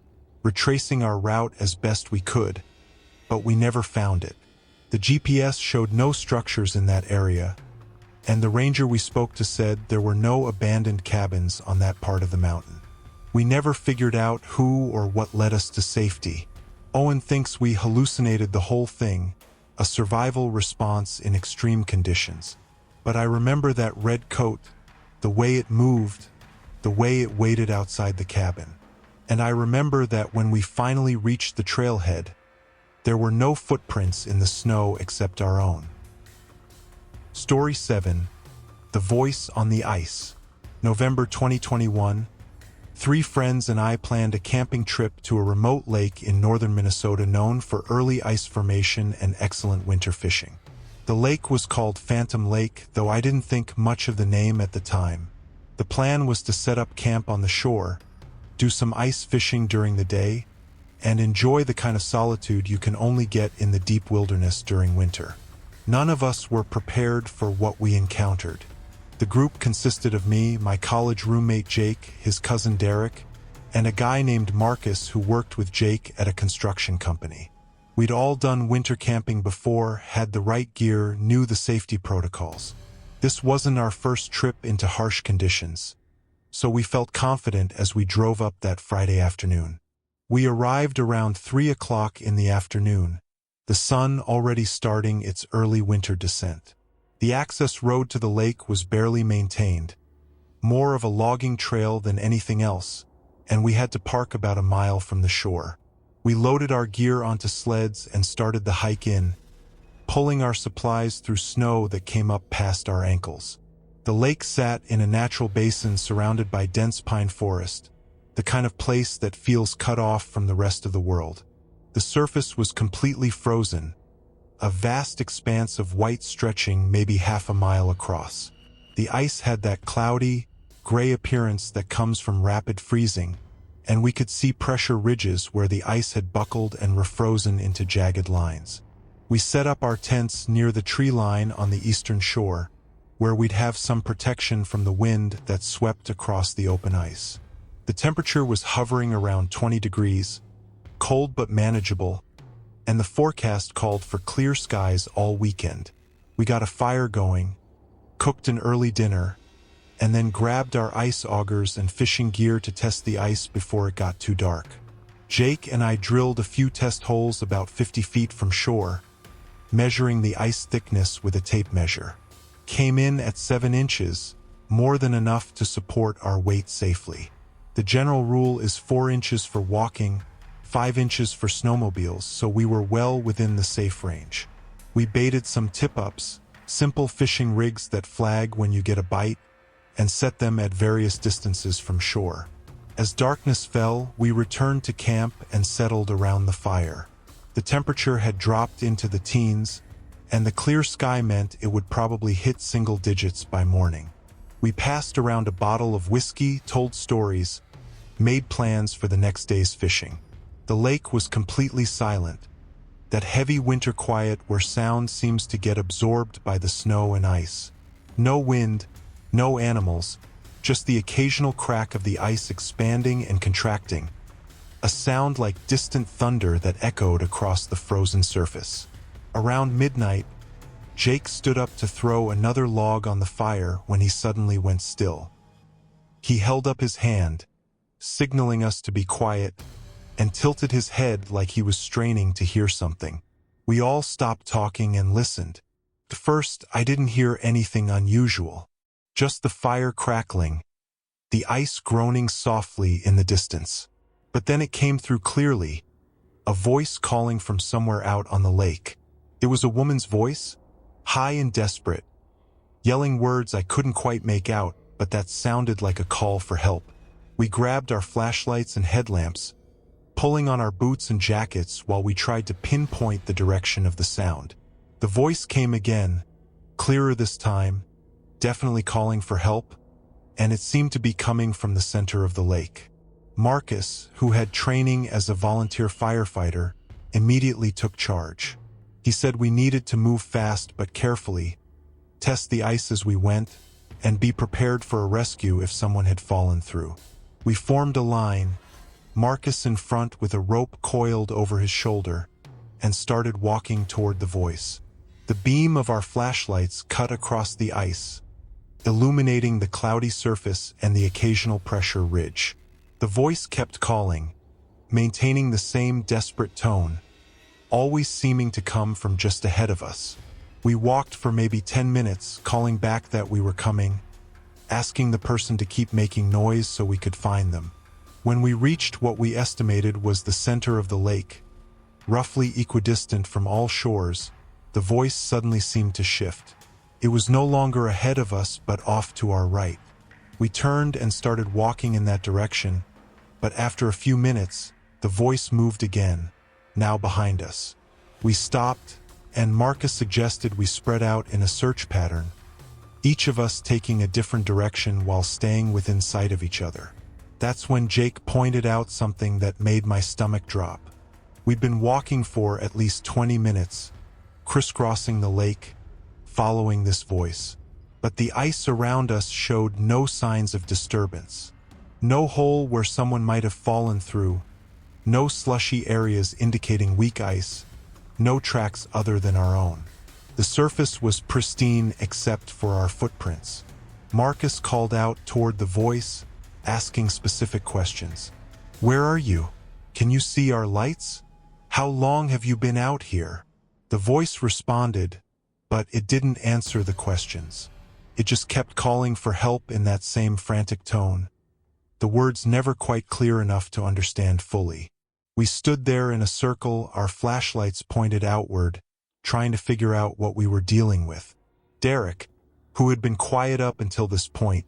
Speaker 1: retracing our route as best we could, but we never found it. The GPS showed no structures in that area, and the ranger we spoke to said there were no abandoned cabins on that part of the mountain. We never figured out who or what led us to safety. Owen thinks we hallucinated the whole thing, a survival response in extreme conditions. But I remember that red coat, the way it moved, the way it waited outside the cabin. And I remember that when we finally reached the trailhead, there were no footprints in the snow except our own. Story 7. The Voice on the Ice. November 2021. 3 friends and I planned a camping trip to a remote lake in northern Minnesota known for early ice formation and excellent winter fishing. The lake was called Phantom Lake, though I didn't think much of the name at the time. The plan was to set up camp on the shore, do some ice fishing during the day, and enjoy the kind of solitude you can only get in the deep wilderness during winter. None of us were prepared for what we encountered. The group consisted of me, my college roommate Jake, his cousin Derek, and a guy named Marcus who worked with Jake at a construction company. We'd all done winter camping before, had the right gear, knew the safety protocols. This wasn't our first trip into harsh conditions, so we felt confident as we drove up that Friday afternoon. We arrived around 3 o'clock in the afternoon, the sun already starting its early winter descent. The access road to the lake was barely maintained, more of a logging trail than anything else, and we had to park about a mile from the shore. We loaded our gear onto sleds and started the hike in, pulling our supplies through snow that came up past our ankles. The lake sat in a natural basin surrounded by dense pine forest, the kind of place that feels cut off from the rest of the world. The surface was completely frozen, a vast expanse of white stretching maybe half a mile across. The ice had that cloudy, gray appearance that comes from rapid freezing, and we could see pressure ridges where the ice had buckled and refrozen into jagged lines. We set up our tents near the tree line on the eastern shore, where we'd have some protection from the wind that swept across the open ice. The temperature was hovering around 20 degrees, cold but manageable, and the forecast called for clear skies all weekend. We got a fire going, cooked an early dinner, and then grabbed our ice augers and fishing gear to test the ice before it got too dark. Jake and I drilled a few test holes about 50 feet from shore, measuring the ice thickness with a tape measure. Came in at 7 inches, more than enough to support our weight safely. The general rule is 4 inches for walking, 5 inches for snowmobiles, so we were well within the safe range. We baited some tip-ups, simple fishing rigs that flag when you get a bite, and set them at various distances from shore. As darkness fell, we returned to camp and settled around the fire. The temperature had dropped into the teens, and the clear sky meant it would probably hit single digits by morning. We passed around a bottle of whiskey, told stories, made plans for the next day's fishing. The lake was completely silent, that heavy winter quiet where sound seems to get absorbed by the snow and ice. No wind, no animals, just the occasional crack of the ice expanding and contracting, a sound like distant thunder that echoed across the frozen surface. Around midnight, Jake stood up to throw another log on the fire when he suddenly went still. He held up his hand, signaling us to be quiet, and tilted his head like he was straining to hear something. We all stopped talking and listened. At first, I didn't hear anything unusual, just the fire crackling, the ice groaning softly in the distance. But then it came through clearly, a voice calling from somewhere out on the lake. It was a woman's voice, high and desperate, yelling words I couldn't quite make out, but that sounded like a call for help. We grabbed our flashlights and headlamps, pulling on our boots and jackets while we tried to pinpoint the direction of the sound. The voice came again, clearer this time, definitely calling for help, and it seemed to be coming from the center of the lake. Marcus, who had training as a volunteer firefighter, immediately took charge. He said we needed to move fast but carefully, test the ice as we went, and be prepared for a rescue if someone had fallen through. We formed a line, Marcus in front with a rope coiled over his shoulder, and started walking toward the voice. The beam of our flashlights cut across the ice, illuminating the cloudy surface and the occasional pressure ridge. The voice kept calling, maintaining the same desperate tone, always seeming to come from just ahead of us. We walked for maybe 10 minutes, calling back that we were coming, asking the person to keep making noise so we could find them. When we reached what we estimated was the center of the lake, roughly equidistant from all shores, the voice suddenly seemed to shift. It was no longer ahead of us but off to our right. We turned and started walking in that direction, but after a few minutes, the voice moved again, now behind us. We stopped, and Marcus suggested we spread out in a search pattern, each of us taking a different direction while staying within sight of each other. That's when Jake pointed out something that made my stomach drop. We'd been walking for at least 20 minutes, crisscrossing the lake, following this voice. But the ice around us showed no signs of disturbance. No hole where someone might have fallen through, no slushy areas indicating weak ice, no tracks other than our own. The surface was pristine except for our footprints. Marcus called out toward the voice, asking specific questions. "Where are you? Can you see our lights? How long have you been out here?" The voice responded, but it didn't answer the questions. It just kept calling for help in that same frantic tone, the words never quite clear enough to understand fully. We stood there in a circle, our flashlights pointed outward, trying to figure out what we were dealing with. Derek, who had been quiet up until this point,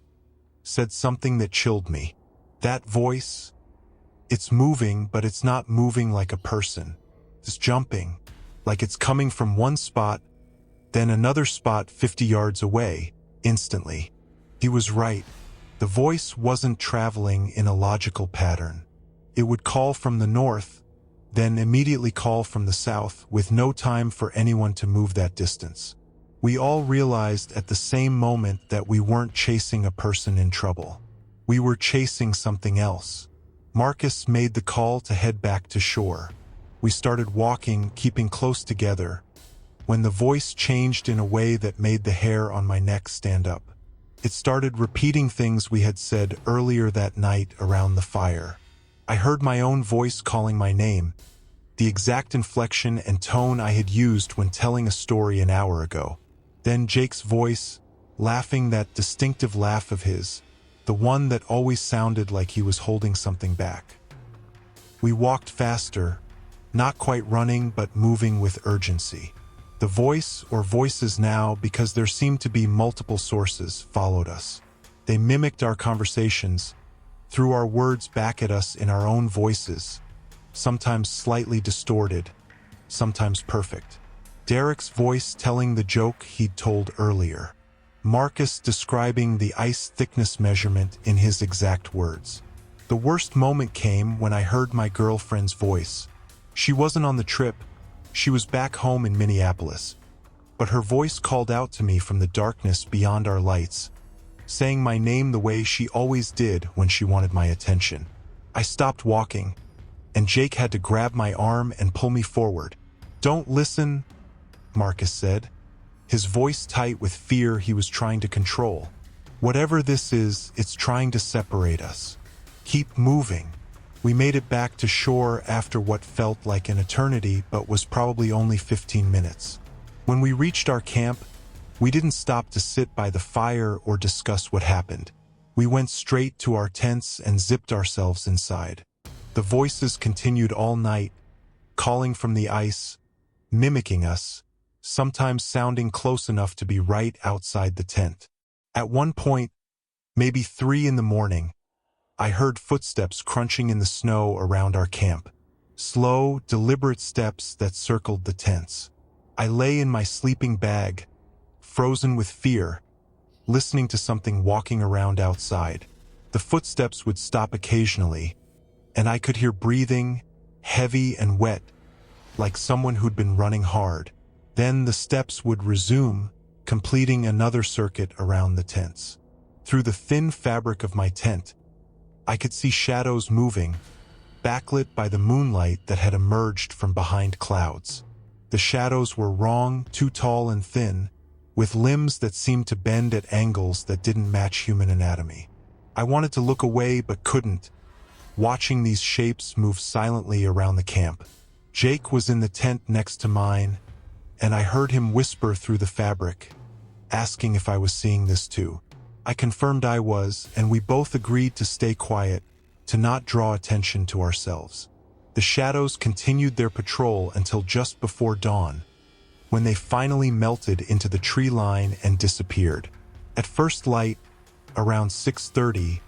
Speaker 1: said something that chilled me. "That voice, it's moving, but it's not moving like a person. It's jumping, like it's coming from one spot, then another spot 50 yards away, instantly." He was right. The voice wasn't traveling in a logical pattern. It would call from the north, then immediately call from the south, with no time for anyone to move that distance. We all realized at the same moment that we weren't chasing a person in trouble. We were chasing something else. Marcus made the call to head back to shore. We started walking, keeping close together, when the voice changed in a way that made the hair on my neck stand up. It started repeating things we had said earlier that night around the fire. I heard my own voice calling my name, the exact inflection and tone I had used when telling a story an hour ago. Then Jake's voice, laughing, that distinctive laugh of his, the one that always sounded like he was holding something back. We walked faster, not quite running but moving with urgency. The voice, or voices now, because there seemed to be multiple sources, followed us. They mimicked our conversations, threw our words back at us in our own voices, sometimes slightly distorted, sometimes perfect. Derek's voice telling the joke he'd told earlier. Marcus describing the ice thickness measurement in his exact words. The worst moment came when I heard my girlfriend's voice. She wasn't on the trip, she was back home in Minneapolis. But her voice called out to me from the darkness beyond our lights, saying my name the way she always did when she wanted my attention. I stopped walking, and Jake had to grab my arm and pull me forward. "Don't listen," Marcus said, his voice tight with fear he was trying to control. "Whatever this is, it's trying to separate us. Keep moving." We made it back to shore after what felt like an eternity but was probably only 15 minutes. When we reached our camp, we didn't stop to sit by the fire or discuss what happened. We went straight to our tents and zipped ourselves inside. The voices continued all night, calling from the ice, mimicking us, sometimes sounding close enough to be right outside the tent. At one point, maybe 3 in the morning, I heard footsteps crunching in the snow around our camp. slow, deliberate steps that circled the tents. I lay in my sleeping bag, frozen with fear, listening to something walking around outside. The footsteps would stop occasionally, and I could hear breathing, heavy and wet, like someone who'd been running hard. Then the steps would resume, completing another circuit around the tents. Through the thin fabric of my tent, I could see shadows moving, backlit by the moonlight that had emerged from behind clouds. The shadows were wrong, too tall and thin, with limbs that seemed to bend at angles that didn't match human anatomy. I wanted to look away but couldn't, watching these shapes move silently around the camp. Jake was in the tent next to mine, and I heard him whisper through the fabric, asking if I was seeing this too. I confirmed I was, and we both agreed to stay quiet, to not draw attention to ourselves. The shadows continued their patrol until just before dawn, when they finally melted into the tree line and disappeared. At first light, around 6:30,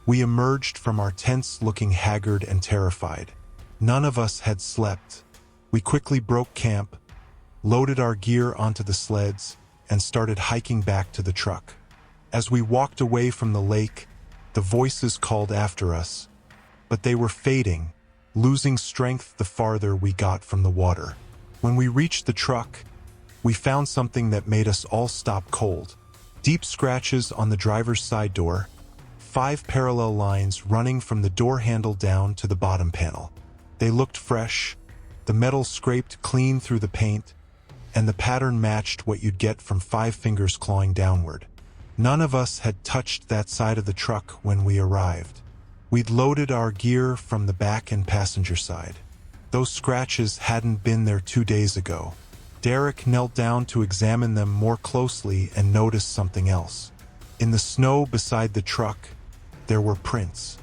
Speaker 1: we emerged from our tents looking haggard and terrified. None of us had slept. We quickly broke camp, loaded our gear onto the sleds, and started hiking back to the truck. As we walked away from the lake, the voices called after us, but they were fading, losing strength the farther we got from the water. When we reached the truck, we found something that made us all stop cold. Deep scratches on the driver's side door, 5 parallel lines running from the door handle down to the bottom panel. They looked fresh, the metal scraped clean through the paint, and the pattern matched what you'd get from 5 fingers clawing downward. None of us had touched that side of the truck when we arrived. We'd loaded our gear from the back and passenger side. Those scratches hadn't been there 2 days ago. Derek knelt down to examine them more closely and noticed something else. In the snow beside the truck, there were prints.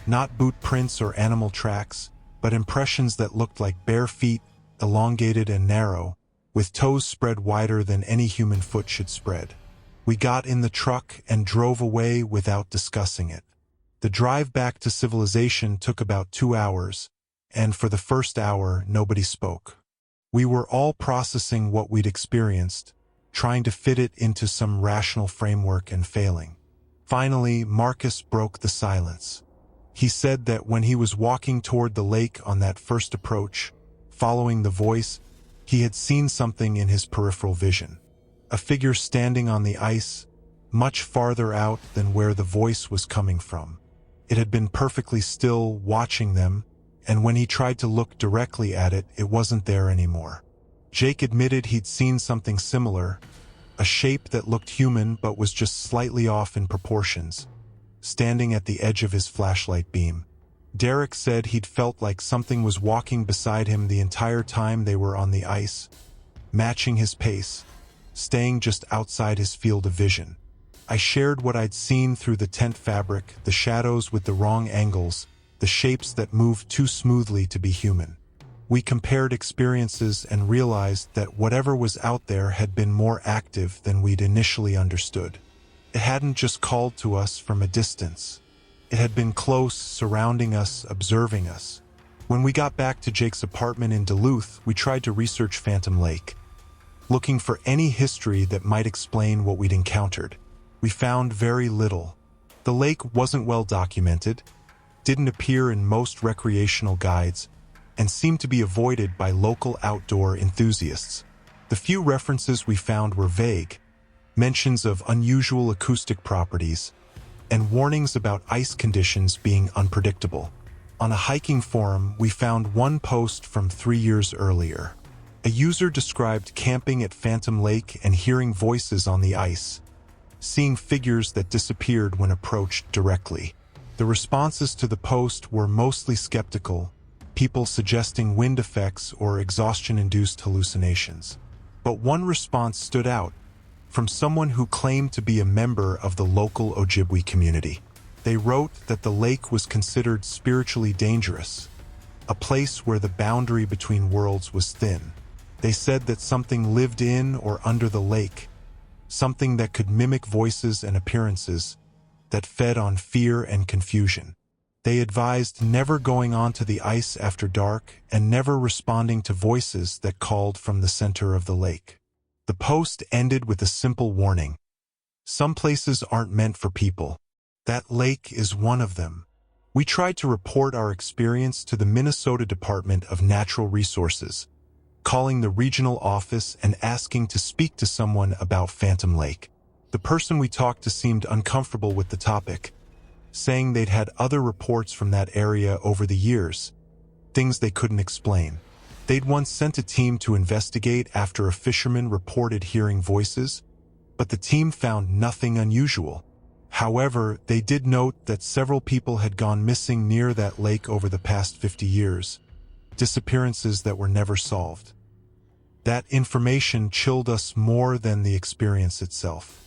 Speaker 1: Not boot prints or animal tracks, but impressions that looked like bare feet, elongated and narrow, with toes spread wider than any human foot should spread. We got in the truck and drove away without discussing it. The drive back to civilization took about 2 hours, and for the first hour, nobody spoke. We were all processing what we'd experienced, trying to fit it into some rational framework and failing. Finally, Marcus broke the silence. He said that when he was walking toward the lake on that first approach, following the voice, he had seen something in his peripheral vision. A figure standing on the ice, much farther out than where the voice was coming from. It had been perfectly still, watching them, and when he tried to look directly at it, it wasn't there anymore. Jake admitted he'd seen something similar, a shape that looked human but was just slightly off in proportions, standing at the edge of his flashlight beam. Derek said he'd felt like something was walking beside him the entire time they were on the ice, matching his pace, staying just outside his field of vision. I shared what I'd seen through the tent fabric, the shadows with the wrong angles, the shapes that moved too smoothly to be human. We compared experiences and realized that whatever was out there had been more active than we'd initially understood. It hadn't just called to us from a distance. It had been close, surrounding us, observing us. When we got back to Jake's apartment in Duluth, we tried to research Phantom Lake, looking for any history that might explain what we'd encountered. We found very little. The lake wasn't well documented, didn't appear in most recreational guides, and seemed to be avoided by local outdoor enthusiasts. The few references we found were vague, mentions of unusual acoustic properties, and warnings about ice conditions being unpredictable. On a hiking forum, we found one post from 3 years earlier. A user described camping at Phantom Lake and hearing voices on the ice, seeing figures that disappeared when approached directly. The responses to the post were mostly skeptical, people suggesting wind effects or exhaustion-induced hallucinations. But one response stood out, from someone who claimed to be a member of the local Ojibwe community. They wrote that the lake was considered spiritually dangerous, a place where the boundary between worlds was thin. They said that something lived in or under the lake, something that could mimic voices and appearances, that fed on fear and confusion. They advised never going onto the ice after dark and never responding to voices that called from the center of the lake. The post ended with a simple warning. Some places aren't meant for people. That lake is one of them. We tried to report our experience to the Minnesota Department of Natural Resources, calling the regional office and asking to speak to someone about Phantom Lake. The person we talked to seemed uncomfortable with the topic, saying they'd had other reports from that area over the years, things they couldn't explain. They'd once sent a team to investigate after a fisherman reported hearing voices, but the team found nothing unusual. However, they did note that several people had gone missing near that lake over the past 50 years, disappearances that were never solved. That information chilled us more than the experience itself.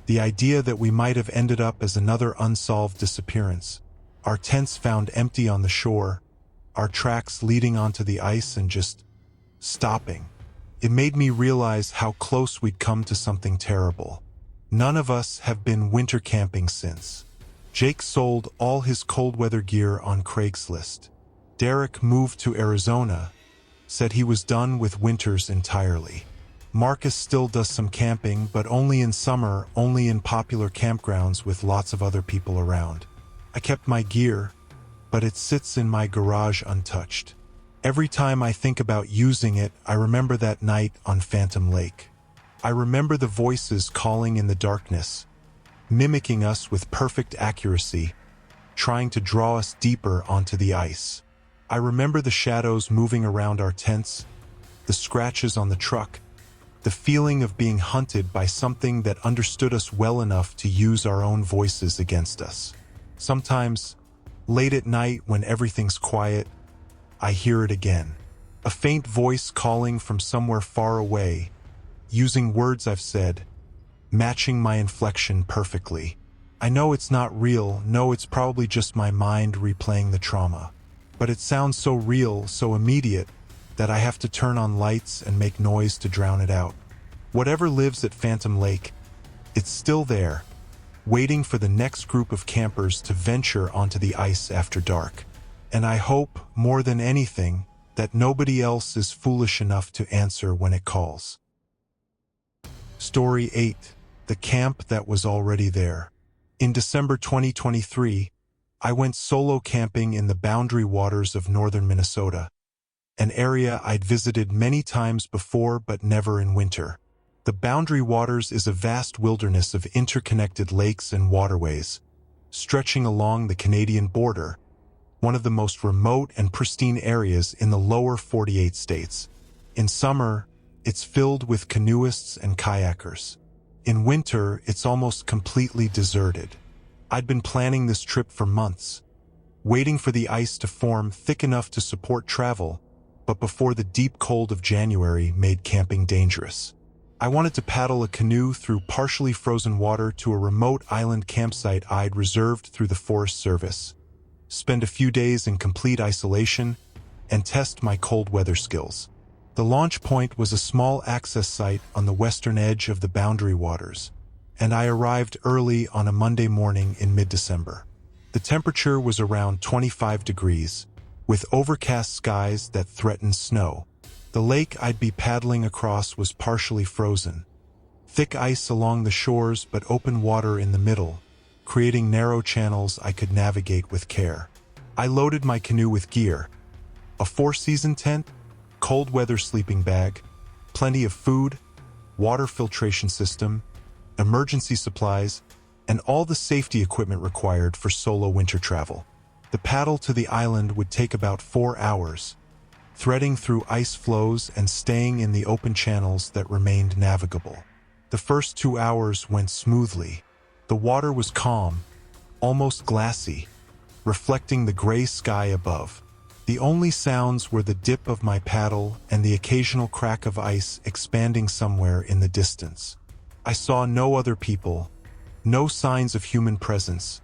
Speaker 1: The idea that we might have ended up as another unsolved disappearance. Our tents found empty on the shore, our tracks leading onto the ice and just stopping. It made me realize how close we'd come to something terrible. None of us have been winter camping since. Jake sold all his cold weather gear on Craigslist. Derek moved to Arizona, said he was done with winters entirely. Marcus still does some camping, but only in summer, only in popular campgrounds with lots of other people around. I kept my gear, but it sits in my garage untouched. Every time I think about using it, I remember that night on Phantom Lake. I remember the voices calling in the darkness, mimicking us with perfect accuracy, trying to draw us deeper onto the ice. I remember the shadows moving around our tents, the scratches on the truck, the feeling of being hunted by something that understood us well enough to use our own voices against us. Sometimes, late at night when everything's quiet, I hear it again. A faint voice calling from somewhere far away, using words I've said, matching my inflection perfectly. I know it's not real, no, it's probably just my mind replaying the trauma. But it sounds so real, so immediate, that I have to turn on lights and make noise to drown it out. Whatever lives at Phantom Lake, it's still there, waiting for the next group of campers to venture onto the ice after dark. And I hope, more than anything, that nobody else is foolish enough to answer when it calls. Story 8. The camp that was already there. In December 2023, I went solo camping in the Boundary Waters of northern Minnesota, an area I'd visited many times before but never in winter. The Boundary Waters is a vast wilderness of interconnected lakes and waterways, stretching along the Canadian border, one of the most remote and pristine areas in the lower 48 states. In summer, it's filled with canoeists and kayakers. In winter, it's almost completely deserted. I'd been planning this trip for months, waiting for the ice to form thick enough to support travel, but before the deep cold of January made camping dangerous. I wanted to paddle a canoe through partially frozen water to a remote island campsite I'd reserved through the Forest Service, spend a few days in complete isolation, and test my cold weather skills. The launch point was a small access site on the western edge of the Boundary Waters, and I arrived early on a Monday morning in mid-December. The temperature was around 25 degrees, with overcast skies that threatened snow. The lake I'd be paddling across was partially frozen, thick ice along the shores but open water in the middle, creating narrow channels I could navigate with care. I loaded my canoe with gear, a 4-season tent, cold weather sleeping bag, plenty of food, water filtration system, emergency supplies, and all the safety equipment required for solo winter travel. The paddle to the island would take about 4 hours, threading through ice floes and staying in the open channels that remained navigable. The first 2 hours went smoothly. The water was calm, almost glassy, reflecting the gray sky above. The only sounds were the dip of my paddle and the occasional crack of ice expanding somewhere in the distance. I saw no other people, no signs of human presence,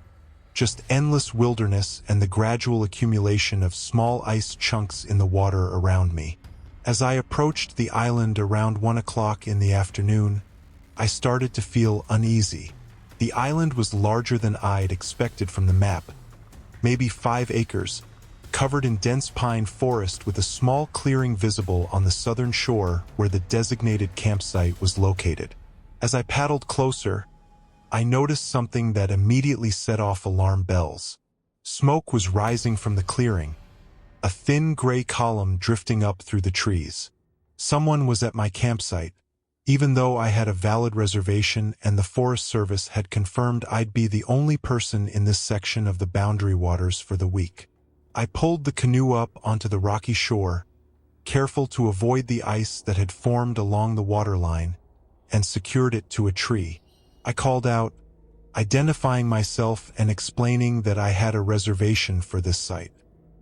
Speaker 1: just endless wilderness and the gradual accumulation of small ice chunks in the water around me. As I approached the island around 1 o'clock in the afternoon, I started to feel uneasy. The island was larger than I'd expected from the map, maybe 5 acres, covered in dense pine forest with a small clearing visible on the southern shore where the designated campsite was located. As I paddled closer, I noticed something that immediately set off alarm bells. Smoke was rising from the clearing, a thin gray column drifting up through the trees. Someone was at my campsite, even though I had a valid reservation and the Forest Service had confirmed I'd be the only person in this section of the Boundary Waters for the week. I pulled the canoe up onto the rocky shore, careful to avoid the ice that had formed along the waterline, and secured it to a tree. I called out, identifying myself and explaining that I had a reservation for this site.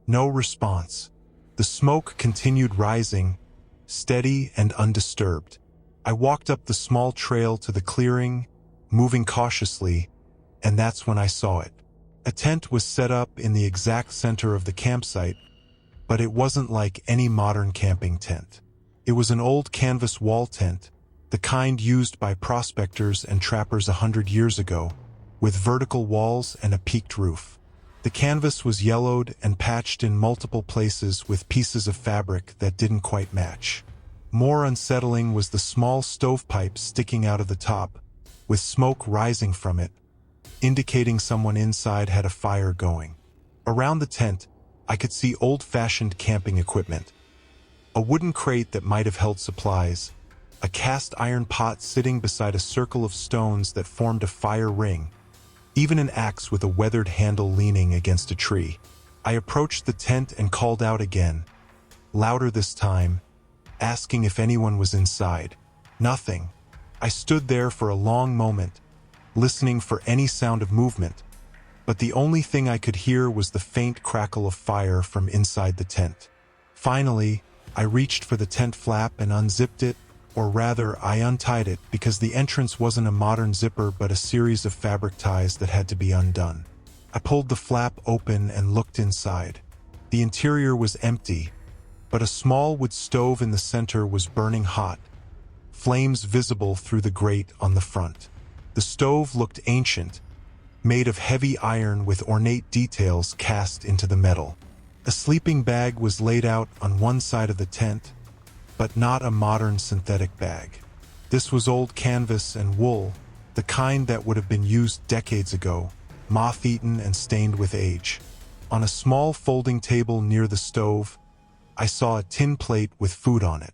Speaker 1: No response. The smoke continued rising, steady and undisturbed. I walked up the small trail to the clearing, moving cautiously, and that's when I saw it. A tent was set up in the exact center of the campsite, but it wasn't like any modern camping tent. It was an old canvas wall tent, the kind used by prospectors and trappers 100 years ago, with vertical walls and a peaked roof. The canvas was yellowed and patched in multiple places with pieces of fabric that didn't quite match. More unsettling was the small stovepipe sticking out of the top, with smoke rising from it, indicating someone inside had a fire going. Around the tent, I could see old-fashioned camping equipment. A wooden crate that might have held supplies, a cast iron pot sitting beside a circle of stones that formed a fire ring, even an axe with a weathered handle leaning against a tree. I approached the tent and called out again, louder this time, asking if anyone was inside. Nothing. I stood there for a long moment, listening for any sound of movement, but the only thing I could hear was the faint crackle of fire from inside the tent. Finally, I reached for the tent flap and unzipped it, or rather, I untied it because the entrance wasn't a modern zipper but a series of fabric ties that had to be undone. I pulled the flap open and looked inside. The interior was empty, but a small wood stove in the center was burning hot, flames visible through the grate on the front. The stove looked ancient, made of heavy iron with ornate details cast into the metal. A sleeping bag was laid out on one side of the tent, but not a modern synthetic bag. This was old canvas and wool, the kind that would have been used decades ago, moth-eaten and stained with age. On a small folding table near the stove, I saw a tin plate with food on it.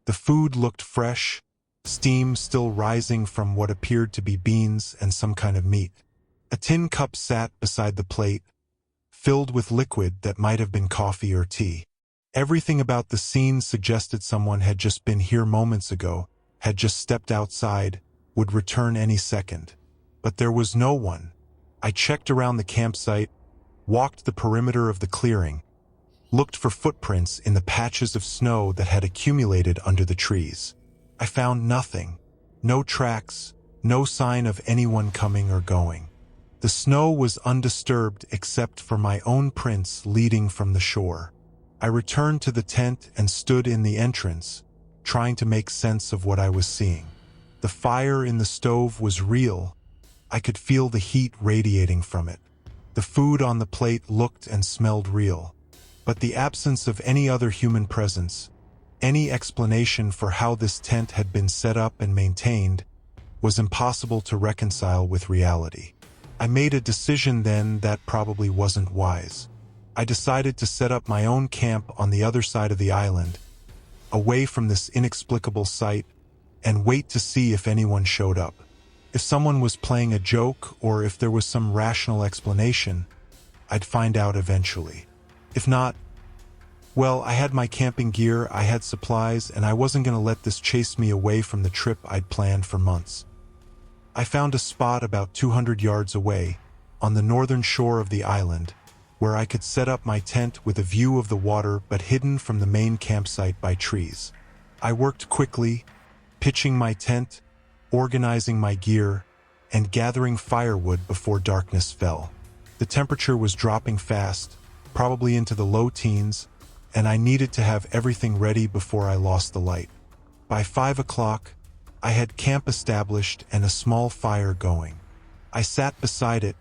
Speaker 1: The food looked fresh, steam still rising from what appeared to be beans and some kind of meat. A tin cup sat beside the plate, filled with liquid that might have been coffee or tea. Everything about the scene suggested someone had just been here moments ago, had just stepped outside, would return any second. But there was no one. I checked around the campsite, walked the perimeter of the clearing, looked for footprints in the patches of snow that had accumulated under the trees. I found nothing. No tracks, no sign of anyone coming or going. The snow was undisturbed except for my own prints leading from the shore. I returned to the tent and stood in the entrance, trying to make sense of what I was seeing. The fire in the stove was real. I could feel the heat radiating from it. The food on the plate looked and smelled real. But the absence of any other human presence, any explanation for how this tent had been set up and maintained, was impossible to reconcile with reality. I made a decision then that probably wasn't wise. I decided to set up my own camp on the other side of the island, away from this inexplicable sight, and wait to see if anyone showed up. If someone was playing a joke or if there was some rational explanation, I'd find out eventually. If not, well, I had my camping gear, I had supplies, and I wasn't going to let this chase me away from the trip I'd planned for months. I found a spot about 200 yards away, on the northern shore of the island, where I could set up my tent with a view of the water but hidden from the main campsite by trees. I worked quickly, pitching my tent, organizing my gear, and gathering firewood before darkness fell. The temperature was dropping fast, probably into the low teens, and I needed to have everything ready before I lost the light. By 5 o'clock, I had camp established and a small fire going. I sat beside it,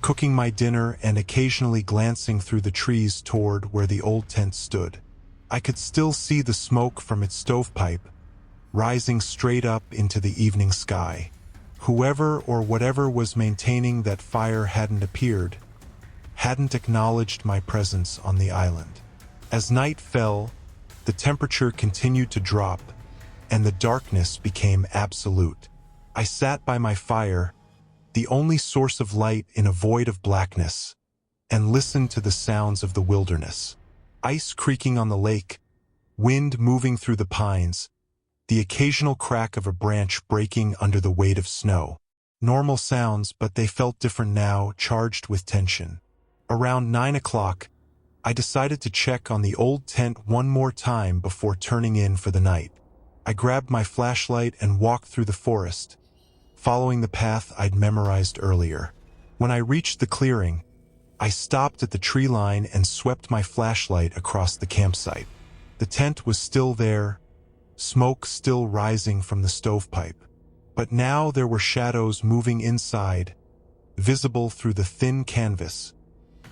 Speaker 1: cooking my dinner and occasionally glancing through the trees toward where the old tent stood. I could still see the smoke from its stovepipe, rising straight up into the evening sky. Whoever or whatever was maintaining that fire hadn't appeared, hadn't acknowledged my presence on the island. As night fell, the temperature continued to drop, and the darkness became absolute. I sat by my fire, the only source of light in a void of blackness, and listened to the sounds of the wilderness. Ice creaking on the lake, wind moving through the pines, the occasional crack of a branch breaking under the weight of snow. Normal sounds, but they felt different now, charged with tension. Around 9 o'clock, I decided to check on the old tent one more time before turning in for the night. I grabbed my flashlight and walked through the forest, following the path I'd memorized earlier. When I reached the clearing, I stopped at the tree line and swept my flashlight across the campsite. The tent was still there, smoke still rising from the stovepipe. But now there were shadows moving inside, visible through the thin canvas,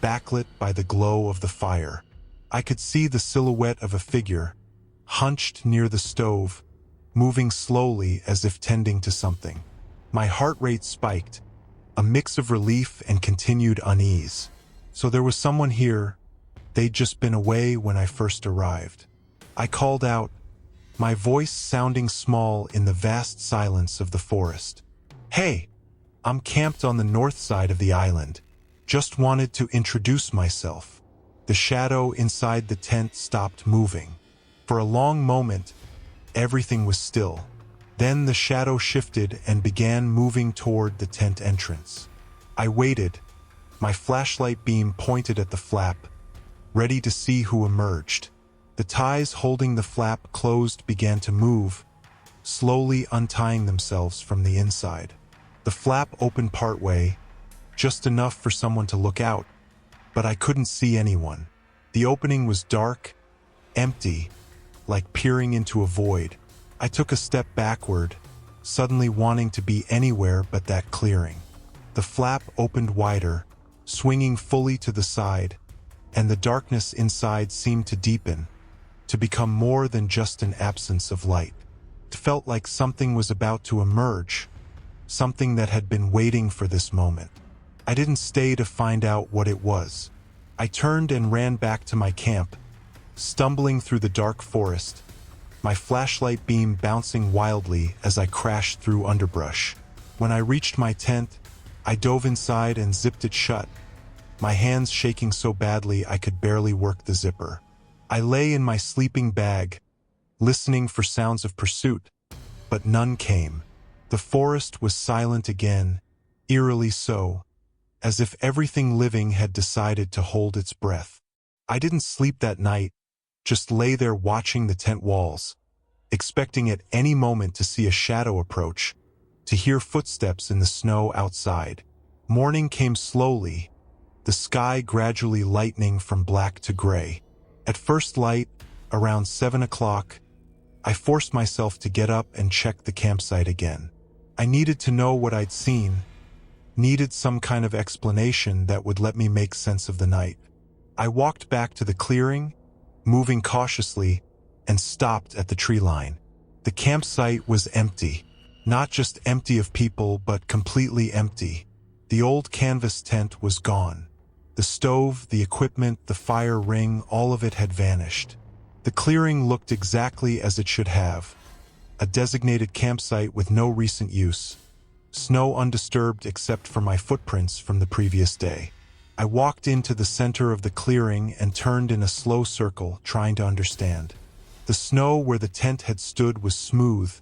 Speaker 1: backlit by the glow of the fire. I could see the silhouette of a figure, hunched near the stove, moving slowly as if tending to something. My heart rate spiked, a mix of relief and continued unease. So there was someone here. They'd just been away when I first arrived. I called out, my voice sounding small in the vast silence of the forest. "Hey, I'm camped on the north side of the island. Just wanted to introduce myself." The shadow inside the tent stopped moving. For a long moment, everything was still. Then the shadow shifted and began moving toward the tent entrance. I waited, my flashlight beam pointed at the flap, ready to see who emerged. The ties holding the flap closed began to move, slowly untying themselves from the inside. The flap opened partway, just enough for someone to look out, but I couldn't see anyone. The opening was dark, empty, like peering into a void. I took a step backward, suddenly wanting to be anywhere but that clearing. The flap opened wider, swinging fully to the side, and the darkness inside seemed to deepen, to become more than just an absence of light. It felt like something was about to emerge, something that had been waiting for this moment. I didn't stay to find out what it was. I turned and ran back to my camp, stumbling through the dark forest, my flashlight beam bouncing wildly as I crashed through underbrush. When I reached my tent, I dove inside and zipped it shut, my hands shaking so badly I could barely work the zipper. I lay in my sleeping bag, listening for sounds of pursuit, but none came. The forest was silent again, eerily so, as if everything living had decided to hold its breath. I didn't sleep that night, just lay there watching the tent walls, expecting at any moment to see a shadow approach, to hear footsteps in the snow outside. Morning came slowly, the sky gradually lightening from black to gray. At first light, around 7 o'clock, I forced myself to get up and check the campsite again. I needed to know what I'd seen, needed some kind of explanation that would let me make sense of the night. I walked back to the clearing, moving cautiously, and stopped at the tree line. The campsite was empty, not just empty of people, but completely empty. The old canvas tent was gone. The stove, the equipment, the fire ring, all of it had vanished. The clearing looked exactly as it should have, a designated campsite with no recent use, snow undisturbed except for my footprints from the previous day. I walked into the center of the clearing and turned in a slow circle, trying to understand. The snow where the tent had stood was smooth,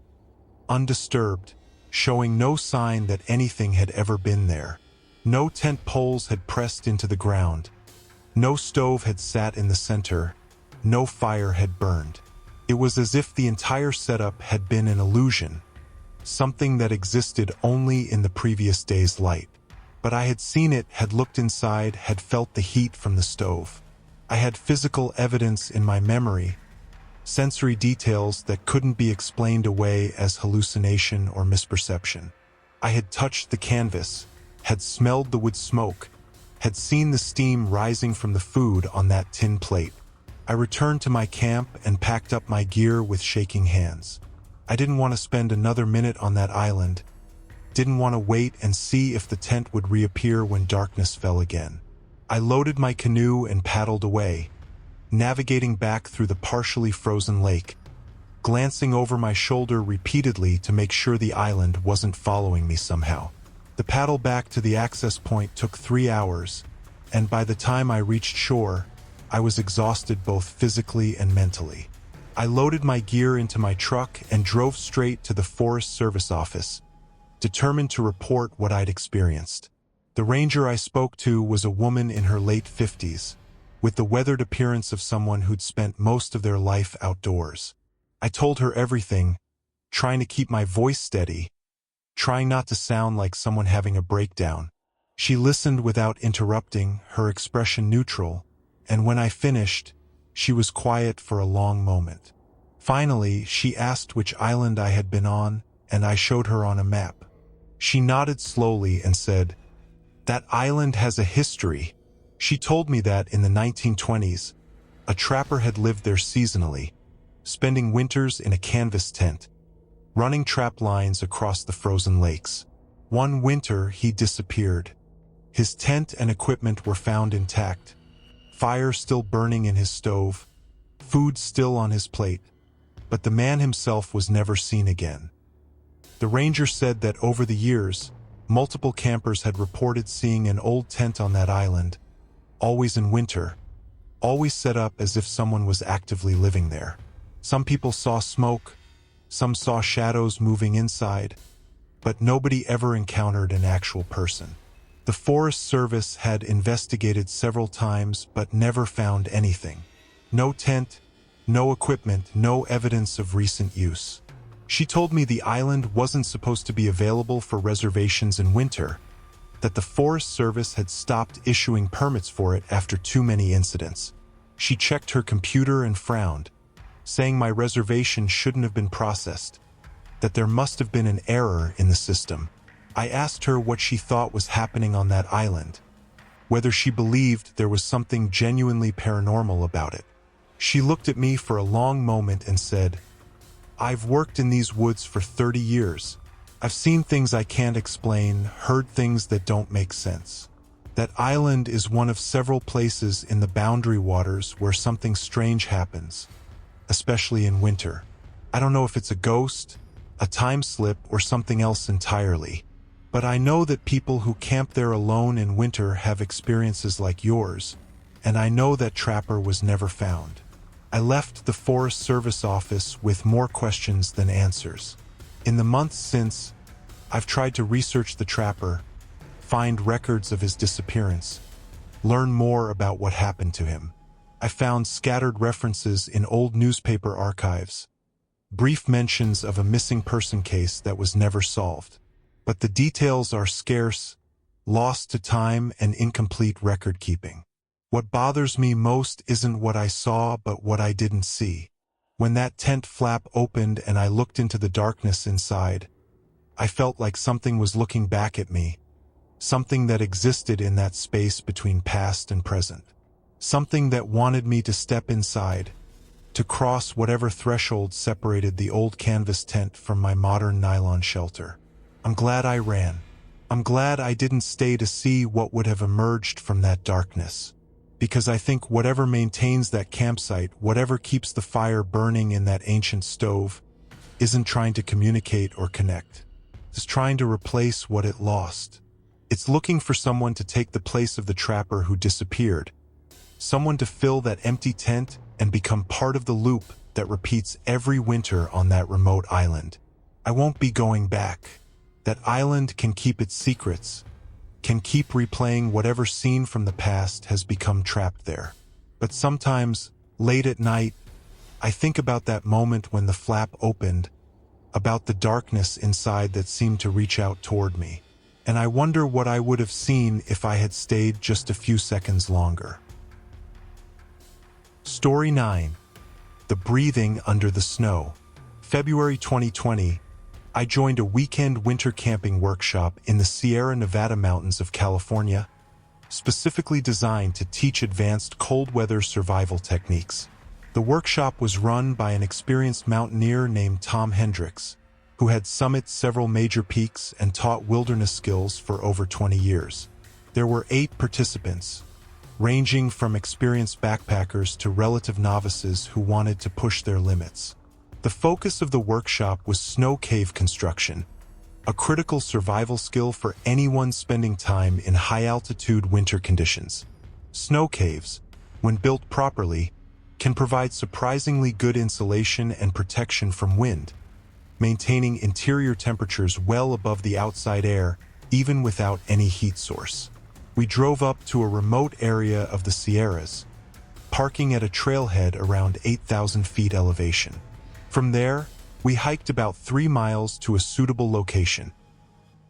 Speaker 1: undisturbed, showing no sign that anything had ever been there. No tent poles had pressed into the ground. No stove had sat in the center. No fire had burned. It was as if the entire setup had been an illusion, something that existed only in the previous day's light. But I had seen it, had looked inside, had felt the heat from the stove. I had physical evidence in my memory, sensory details that couldn't be explained away as hallucination or misperception. I had touched the canvas, had smelled the wood smoke, had seen the steam rising from the food on that tin plate. I returned to my camp and packed up my gear with shaking hands. I didn't want to spend another minute on that island, didn't want to wait and see if the tent would reappear when darkness fell again. I loaded my canoe and paddled away, navigating back through the partially frozen lake, glancing over my shoulder repeatedly to make sure the island wasn't following me somehow. The paddle back to the access point took 3 hours, and by the time I reached shore, I was exhausted both physically and mentally. I loaded my gear into my truck and drove straight to the Forest Service office, determined to report what I'd experienced. The ranger I spoke to was a woman in her late 50s, with the weathered appearance of someone who'd spent most of their life outdoors. I told her everything, trying to keep my voice steady, trying not to sound like someone having a breakdown. She listened without interrupting, her expression neutral, and when I finished, she was quiet for a long moment. Finally, she asked which island I had been on, and I showed her on a map. She nodded slowly and said, "That island has a history." She told me that in the 1920s, a trapper had lived there seasonally, spending winters in a canvas tent, running trap lines across the frozen lakes. One winter, he disappeared. His tent and equipment were found intact, fire still burning in his stove, food still on his plate, but the man himself was never seen again. The ranger said that over the years, multiple campers had reported seeing an old tent on that island, always in winter, always set up as if someone was actively living there. Some people saw smoke, some saw shadows moving inside, but nobody ever encountered an actual person. The Forest Service had investigated several times but never found anything. No tent, no equipment, no evidence of recent use. She told me the island wasn't supposed to be available for reservations in winter, that the Forest Service had stopped issuing permits for it after too many incidents. She checked her computer and frowned, saying my reservation shouldn't have been processed, that there must have been an error in the system. I asked her what she thought was happening on that island, whether she believed there was something genuinely paranormal about it. She looked at me for a long moment and said, "I've worked in these woods for 30 years. I've seen things I can't explain, heard things that don't make sense. That island is one of several places in the Boundary Waters where something strange happens, especially in winter. I don't know if it's a ghost, a time slip, or something else entirely. But I know that people who camp there alone in winter have experiences like yours, and I know that trapper was never found." I left the Forest Service office with more questions than answers. In the months since, I've tried to research the trapper, find records of his disappearance, learn more about what happened to him. I found scattered references in old newspaper archives, brief mentions of a missing person case that was never solved. But the details are scarce, lost to time, and incomplete record keeping. What bothers me most isn't what I saw, but what I didn't see. When that tent flap opened and I looked into the darkness inside, I felt like something was looking back at me, something that existed in that space between past and present. Something that wanted me to step inside, to cross whatever threshold separated the old canvas tent from my modern nylon shelter. I'm glad I ran. I'm glad I didn't stay to see what would have emerged from that darkness. Because I think whatever maintains that campsite, whatever keeps the fire burning in that ancient stove, isn't trying to communicate or connect. It's trying to replace what it lost. It's looking for someone to take the place of the trapper who disappeared, someone to fill that empty tent and become part of the loop that repeats every winter on that remote island. I won't be going back. That island can keep its secrets, can keep replaying whatever scene from the past has become trapped there. But sometimes, late at night, I think about that moment when the flap opened, about the darkness inside that seemed to reach out toward me, and I wonder what I would have seen if I had stayed just a few seconds longer. Story 9. The Breathing Under the Snow. February 2020, I joined a weekend winter camping workshop in the Sierra Nevada mountains of California. specifically designed to teach advanced cold weather survival techniques. The workshop was run by an experienced mountaineer named Tom Hendricks, who had summited several major peaks and taught wilderness skills for over 20 years. There were 8 participants, ranging from experienced backpackers to relative novices who wanted to push their limits. The focus of the workshop was snow cave construction, a critical survival skill for anyone spending time in high-altitude winter conditions. Snow caves, when built properly, can provide surprisingly good insulation and protection from wind, maintaining interior temperatures well above the outside air, even without any heat source. We drove up to a remote area of the Sierras, parking at a trailhead around 8,000 feet elevation. From there, we hiked about 3 miles to a suitable location,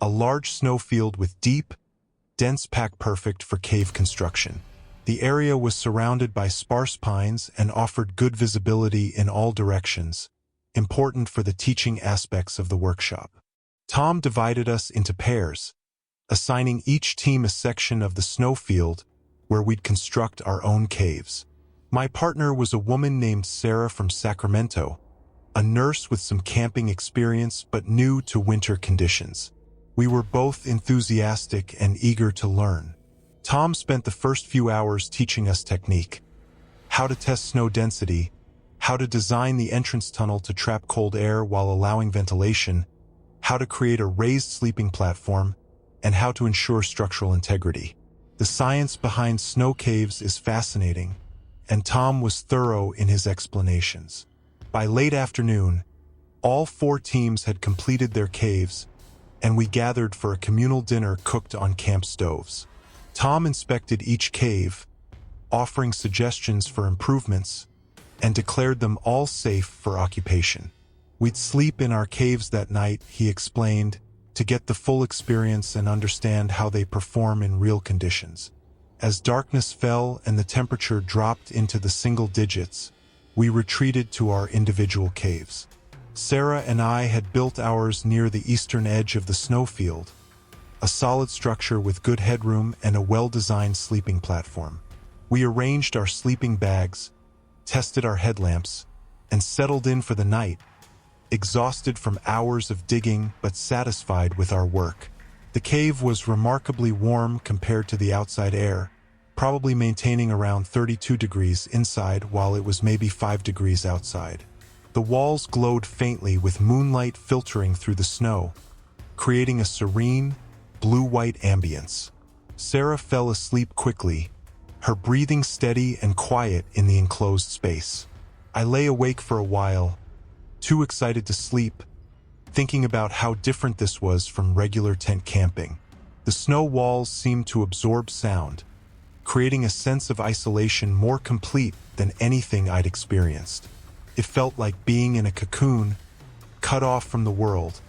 Speaker 1: a large snowfield with deep, dense pack perfect for cave construction. The area was surrounded by sparse pines and offered good visibility in all directions, important for the teaching aspects of the workshop. Tom divided us into pairs, assigning each team a section of the snowfield where we'd construct our own caves. My partner was a woman named Sarah from Sacramento, a nurse with some camping experience but new to winter conditions. We were both enthusiastic and eager to learn. Tom spent the first few hours teaching us technique, how to test snow density, how to design the entrance tunnel to trap cold air while allowing ventilation, how to create a raised sleeping platform, and how to ensure structural integrity. The science behind snow caves is fascinating, and Tom was thorough in his explanations. By late afternoon, all 4 teams had completed their caves, and we gathered for a communal dinner cooked on camp stoves. Tom inspected each cave, offering suggestions for improvements, and declared them all safe for occupation. We'd sleep in our caves that night, he explained, to get the full experience and understand how they perform in real conditions. As darkness fell and the temperature dropped into the single digits, we retreated to our individual caves. Sarah and I had built ours near the eastern edge of the snowfield, a solid structure with good headroom and a well-designed sleeping platform. We arranged our sleeping bags, tested our headlamps, and settled in for the night, exhausted from hours of digging but satisfied with our work. The cave was remarkably warm compared to the outside air, probably maintaining around 32 degrees inside while it was maybe 5 degrees outside. The walls glowed faintly with moonlight filtering through the snow, creating a serene, blue-white ambience. Sarah fell asleep quickly, her breathing steady and quiet in the enclosed space. I lay awake for a while, too excited to sleep, thinking about how different this was from regular tent camping. The snow walls seemed to absorb sound, creating a sense of isolation more complete than anything I'd experienced. It felt like being in a cocoon, cut off from the world,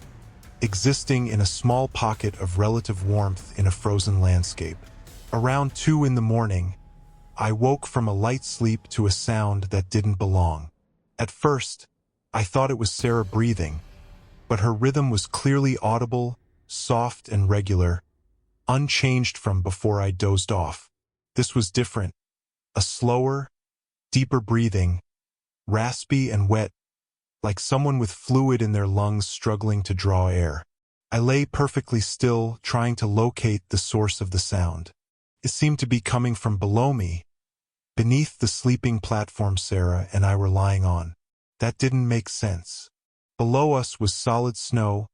Speaker 1: existing in a small pocket of relative warmth in a frozen landscape. Around 2 in the morning, I woke from a light sleep to a sound that didn't belong. At first, I thought it was Sarah breathing, but her rhythm was clearly audible, soft and regular, unchanged from before I dozed off. This was different, a slower, deeper breathing, raspy and wet, like someone with fluid in their lungs struggling to draw air. I lay perfectly still, trying to locate the source of the sound. It seemed to be coming from below me, beneath the sleeping platform Sarah and I were lying on. That didn't make sense. Below us was solid snow,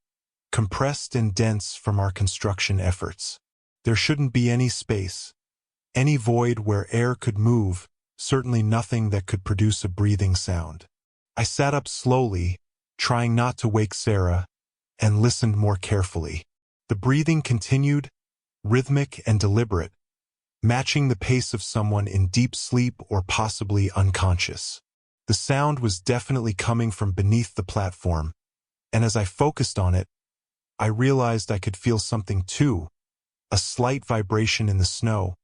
Speaker 1: compressed and dense from our construction efforts. There shouldn't be any space, any void where air could move, certainly nothing that could produce a breathing sound. I sat up slowly, trying not to wake Sarah, and listened more carefully. The breathing continued, rhythmic and deliberate, matching the pace of someone in deep sleep or possibly unconscious. The sound was definitely coming from beneath the platform, and as I focused on it, I realized I could feel something too, a slight vibration in the snow,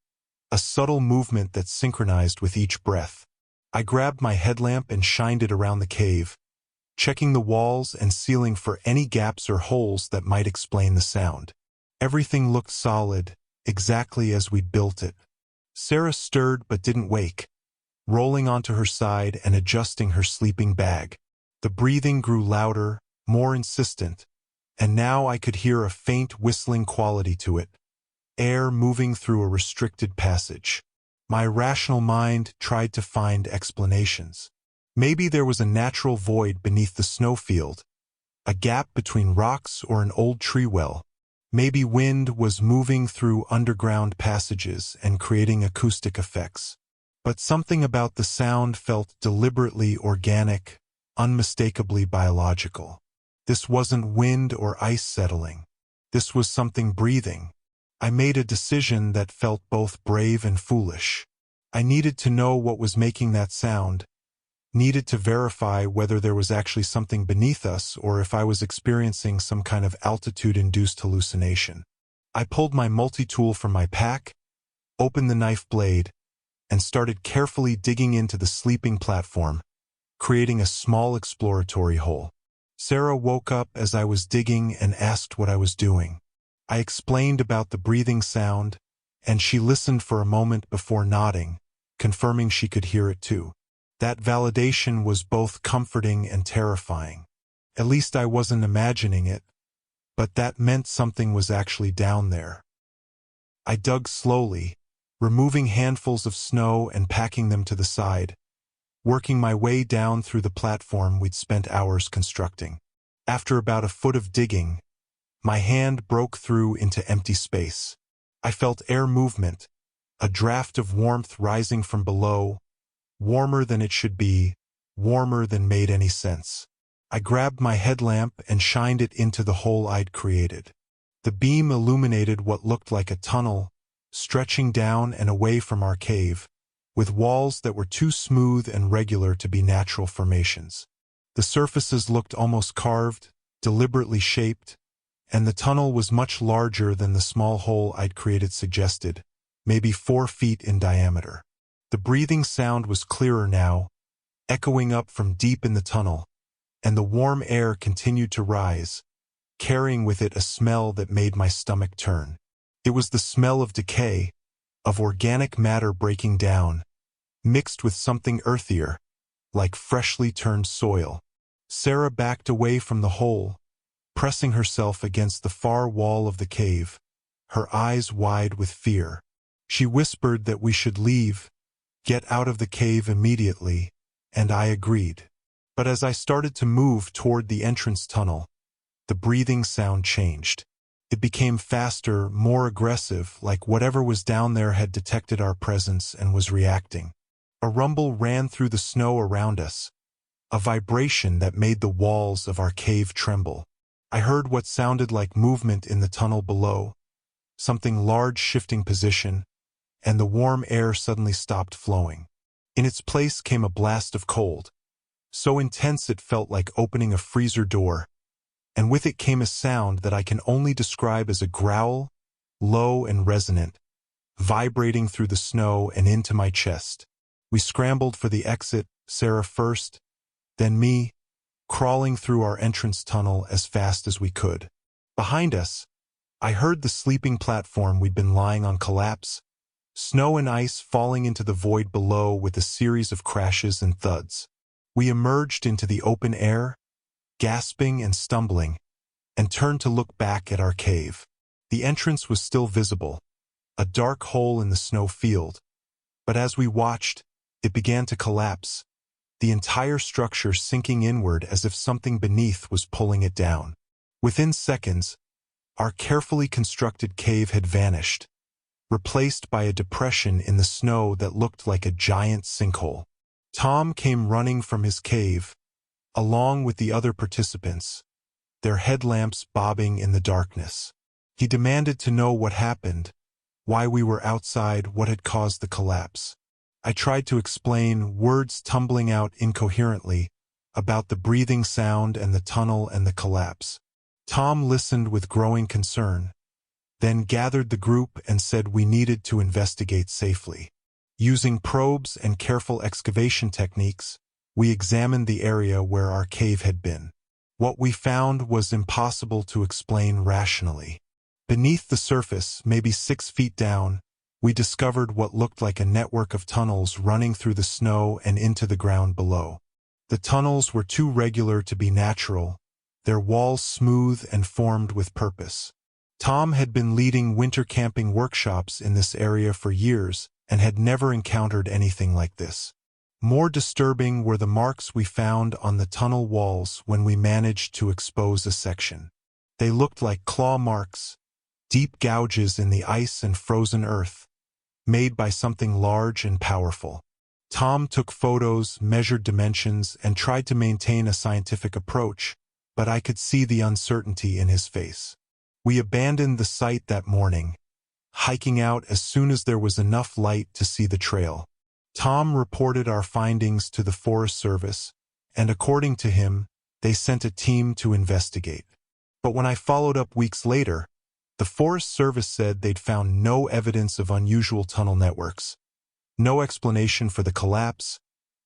Speaker 1: a subtle movement that synchronized with each breath. I grabbed my headlamp and shined it around the cave, checking the walls and ceiling for any gaps or holes that might explain the sound. Everything looked solid, exactly as we'd built it. Sarah stirred but didn't wake, rolling onto her side and adjusting her sleeping bag. The breathing grew louder, more insistent, and now I could hear a faint whistling quality to it, air moving through a restricted passage. My rational mind tried to find explanations. Maybe there was a natural void beneath the snowfield, a gap between rocks or an old tree well. Maybe wind was moving through underground passages and creating acoustic effects. But something about the sound felt deliberately organic, unmistakably biological. This wasn't wind or ice settling. This was something breathing. I made a decision that felt both brave and foolish. I needed to know what was making that sound, needed to verify whether there was actually something beneath us or if I was experiencing some kind of altitude-induced hallucination. I pulled my multi-tool from my pack, opened the knife blade, and started carefully digging into the sleeping platform, creating a small exploratory hole. Sarah woke up as I was digging and asked what I was doing. I explained about the breathing sound, and she listened for a moment before nodding, confirming she could hear it too. That validation was both comforting and terrifying. At least I wasn't imagining it, but that meant something was actually down there. I dug slowly, removing handfuls of snow and packing them to the side, working my way down through the platform we'd spent hours constructing. After about a foot of digging, my hand broke through into empty space. I felt air movement, a draft of warmth rising from below, warmer than it should be, warmer than made any sense. I grabbed my headlamp and shined it into the hole I'd created. The beam illuminated what looked like a tunnel, stretching down and away from our cave, with walls that were too smooth and regular to be natural formations. The surfaces looked almost carved, deliberately shaped, and the tunnel was much larger than the small hole I'd created suggested, maybe 4 feet in diameter. The breathing sound was clearer now, echoing up from deep in the tunnel, and the warm air continued to rise, carrying with it a smell that made my stomach turn. It was the smell of decay, of organic matter breaking down, mixed with something earthier, like freshly turned soil. Sarah backed away from the hole, pressing herself against the far wall of the cave, her eyes wide with fear. She whispered that we should leave, get out of the cave immediately, and I agreed. But as I started to move toward the entrance tunnel, the breathing sound changed. It became faster, more aggressive, like whatever was down there had detected our presence and was reacting. A rumble ran through the snow around us, a vibration that made the walls of our cave tremble. I heard what sounded like movement in the tunnel below, something large shifting position, and the warm air suddenly stopped flowing. In its place came a blast of cold, so intense it felt like opening a freezer door, and with it came a sound that I can only describe as a growl, low and resonant, vibrating through the snow and into my chest. We scrambled for the exit, Sarah first, then me, crawling through our entrance tunnel as fast as we could. Behind us, I heard the sleeping platform we'd been lying on collapse, snow and ice falling into the void below with a series of crashes and thuds. We emerged into the open air, gasping and stumbling, and turned to look back at our cave. The entrance was still visible, a dark hole in the snow field, but as we watched, it began to collapse, the entire structure sinking inward as if something beneath was pulling it down. Within seconds, our carefully constructed cave had vanished, replaced by a depression in the snow that looked like a giant sinkhole. Tom came running from his cave, along with the other participants, their headlamps bobbing in the darkness. He demanded to know what happened, why we were outside, what had caused the collapse. I tried to explain, words tumbling out incoherently, about the breathing sound and the tunnel and the collapse. Tom listened with growing concern, then gathered the group and said we needed to investigate safely. Using probes and careful excavation techniques, we examined the area where our cave had been. What we found was impossible to explain rationally. Beneath the surface, maybe 6 feet down, we discovered what looked like a network of tunnels running through the snow and into the ground below. The tunnels were too regular to be natural, their walls smooth and formed with purpose. Tom had been leading winter camping workshops in this area for years and had never encountered anything like this. More disturbing were the marks we found on the tunnel walls when we managed to expose a section. They looked like claw marks, deep gouges in the ice and frozen earth, made by something large and powerful. Tom took photos, measured dimensions, and tried to maintain a scientific approach, but I could see the uncertainty in his face. We abandoned the site that morning, hiking out as soon as there was enough light to see the trail. Tom reported our findings to the Forest Service, and according to him, they sent a team to investigate. But when I followed up weeks later, the Forest Service said they'd found no evidence of unusual tunnel networks, no explanation for the collapse,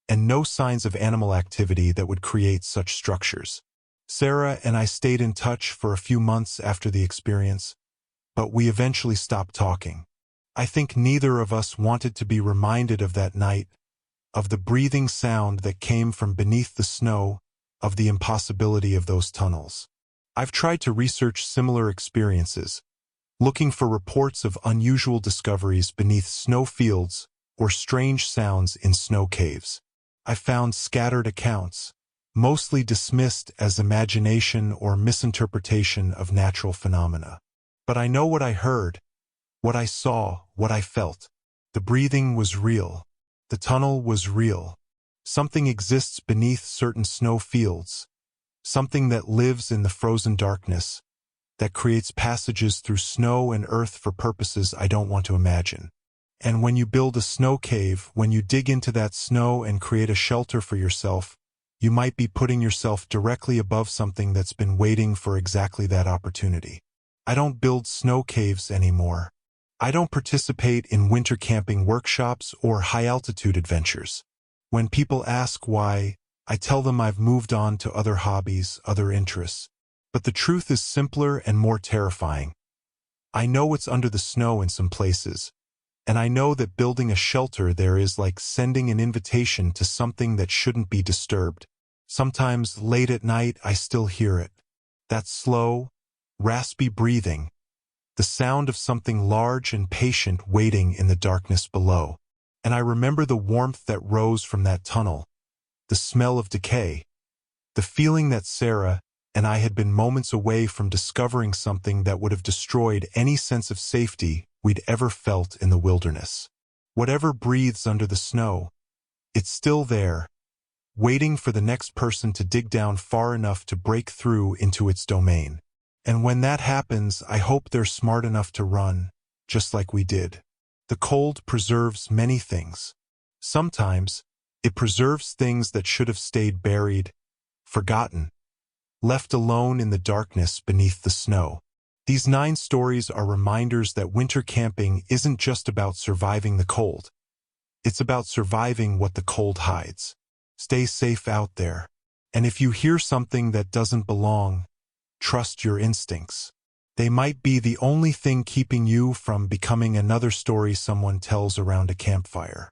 Speaker 1: and no signs of animal activity that would create such structures. Sarah and I stayed in touch for a few months after the experience, but we eventually stopped talking. I think neither of us wanted to be reminded of that night, of the breathing sound that came from beneath the snow, of the impossibility of those tunnels. I've tried to research similar experiences, looking for reports of unusual discoveries beneath snow fields or strange sounds in snow caves. I found scattered accounts, mostly dismissed as imagination or misinterpretation of natural phenomena. But I know what I heard, what I saw, what I felt. The breathing was real. The tunnel was real. Something exists beneath certain snow fields, something that lives in the frozen darkness, that creates passages through snow and earth for purposes I don't want to imagine. And when you build a snow cave, when you dig into that snow and create a shelter for yourself, you might be putting yourself directly above something that's been waiting for exactly that opportunity. I don't build snow caves anymore. I don't participate in winter camping workshops or high-altitude adventures. When people ask why, I tell them I've moved on to other hobbies, other interests. But the truth is simpler and more terrifying. I know what's under the snow in some places, and I know that building a shelter there is like sending an invitation to something that shouldn't be disturbed. Sometimes late at night I still hear it. That slow, raspy breathing, the sound of something large and patient waiting in the darkness below. And I remember the warmth that rose from that tunnel, the smell of decay, the feeling that Sarah and I had been moments away from discovering something that would have destroyed any sense of safety we'd ever felt in the wilderness. Whatever breathes under the snow, it's still there, waiting for the next person to dig down far enough to break through into its domain. And when that happens, I hope they're smart enough to run, just like we did. The cold preserves many things. Sometimes, it preserves things that should have stayed buried, forgotten, left alone in the darkness beneath the snow. These 9 stories are reminders that winter camping isn't just about surviving the cold. It's about surviving what the cold hides. Stay safe out there. And if you hear something that doesn't belong, trust your instincts. They might be the only thing keeping you from becoming another story someone tells around a campfire.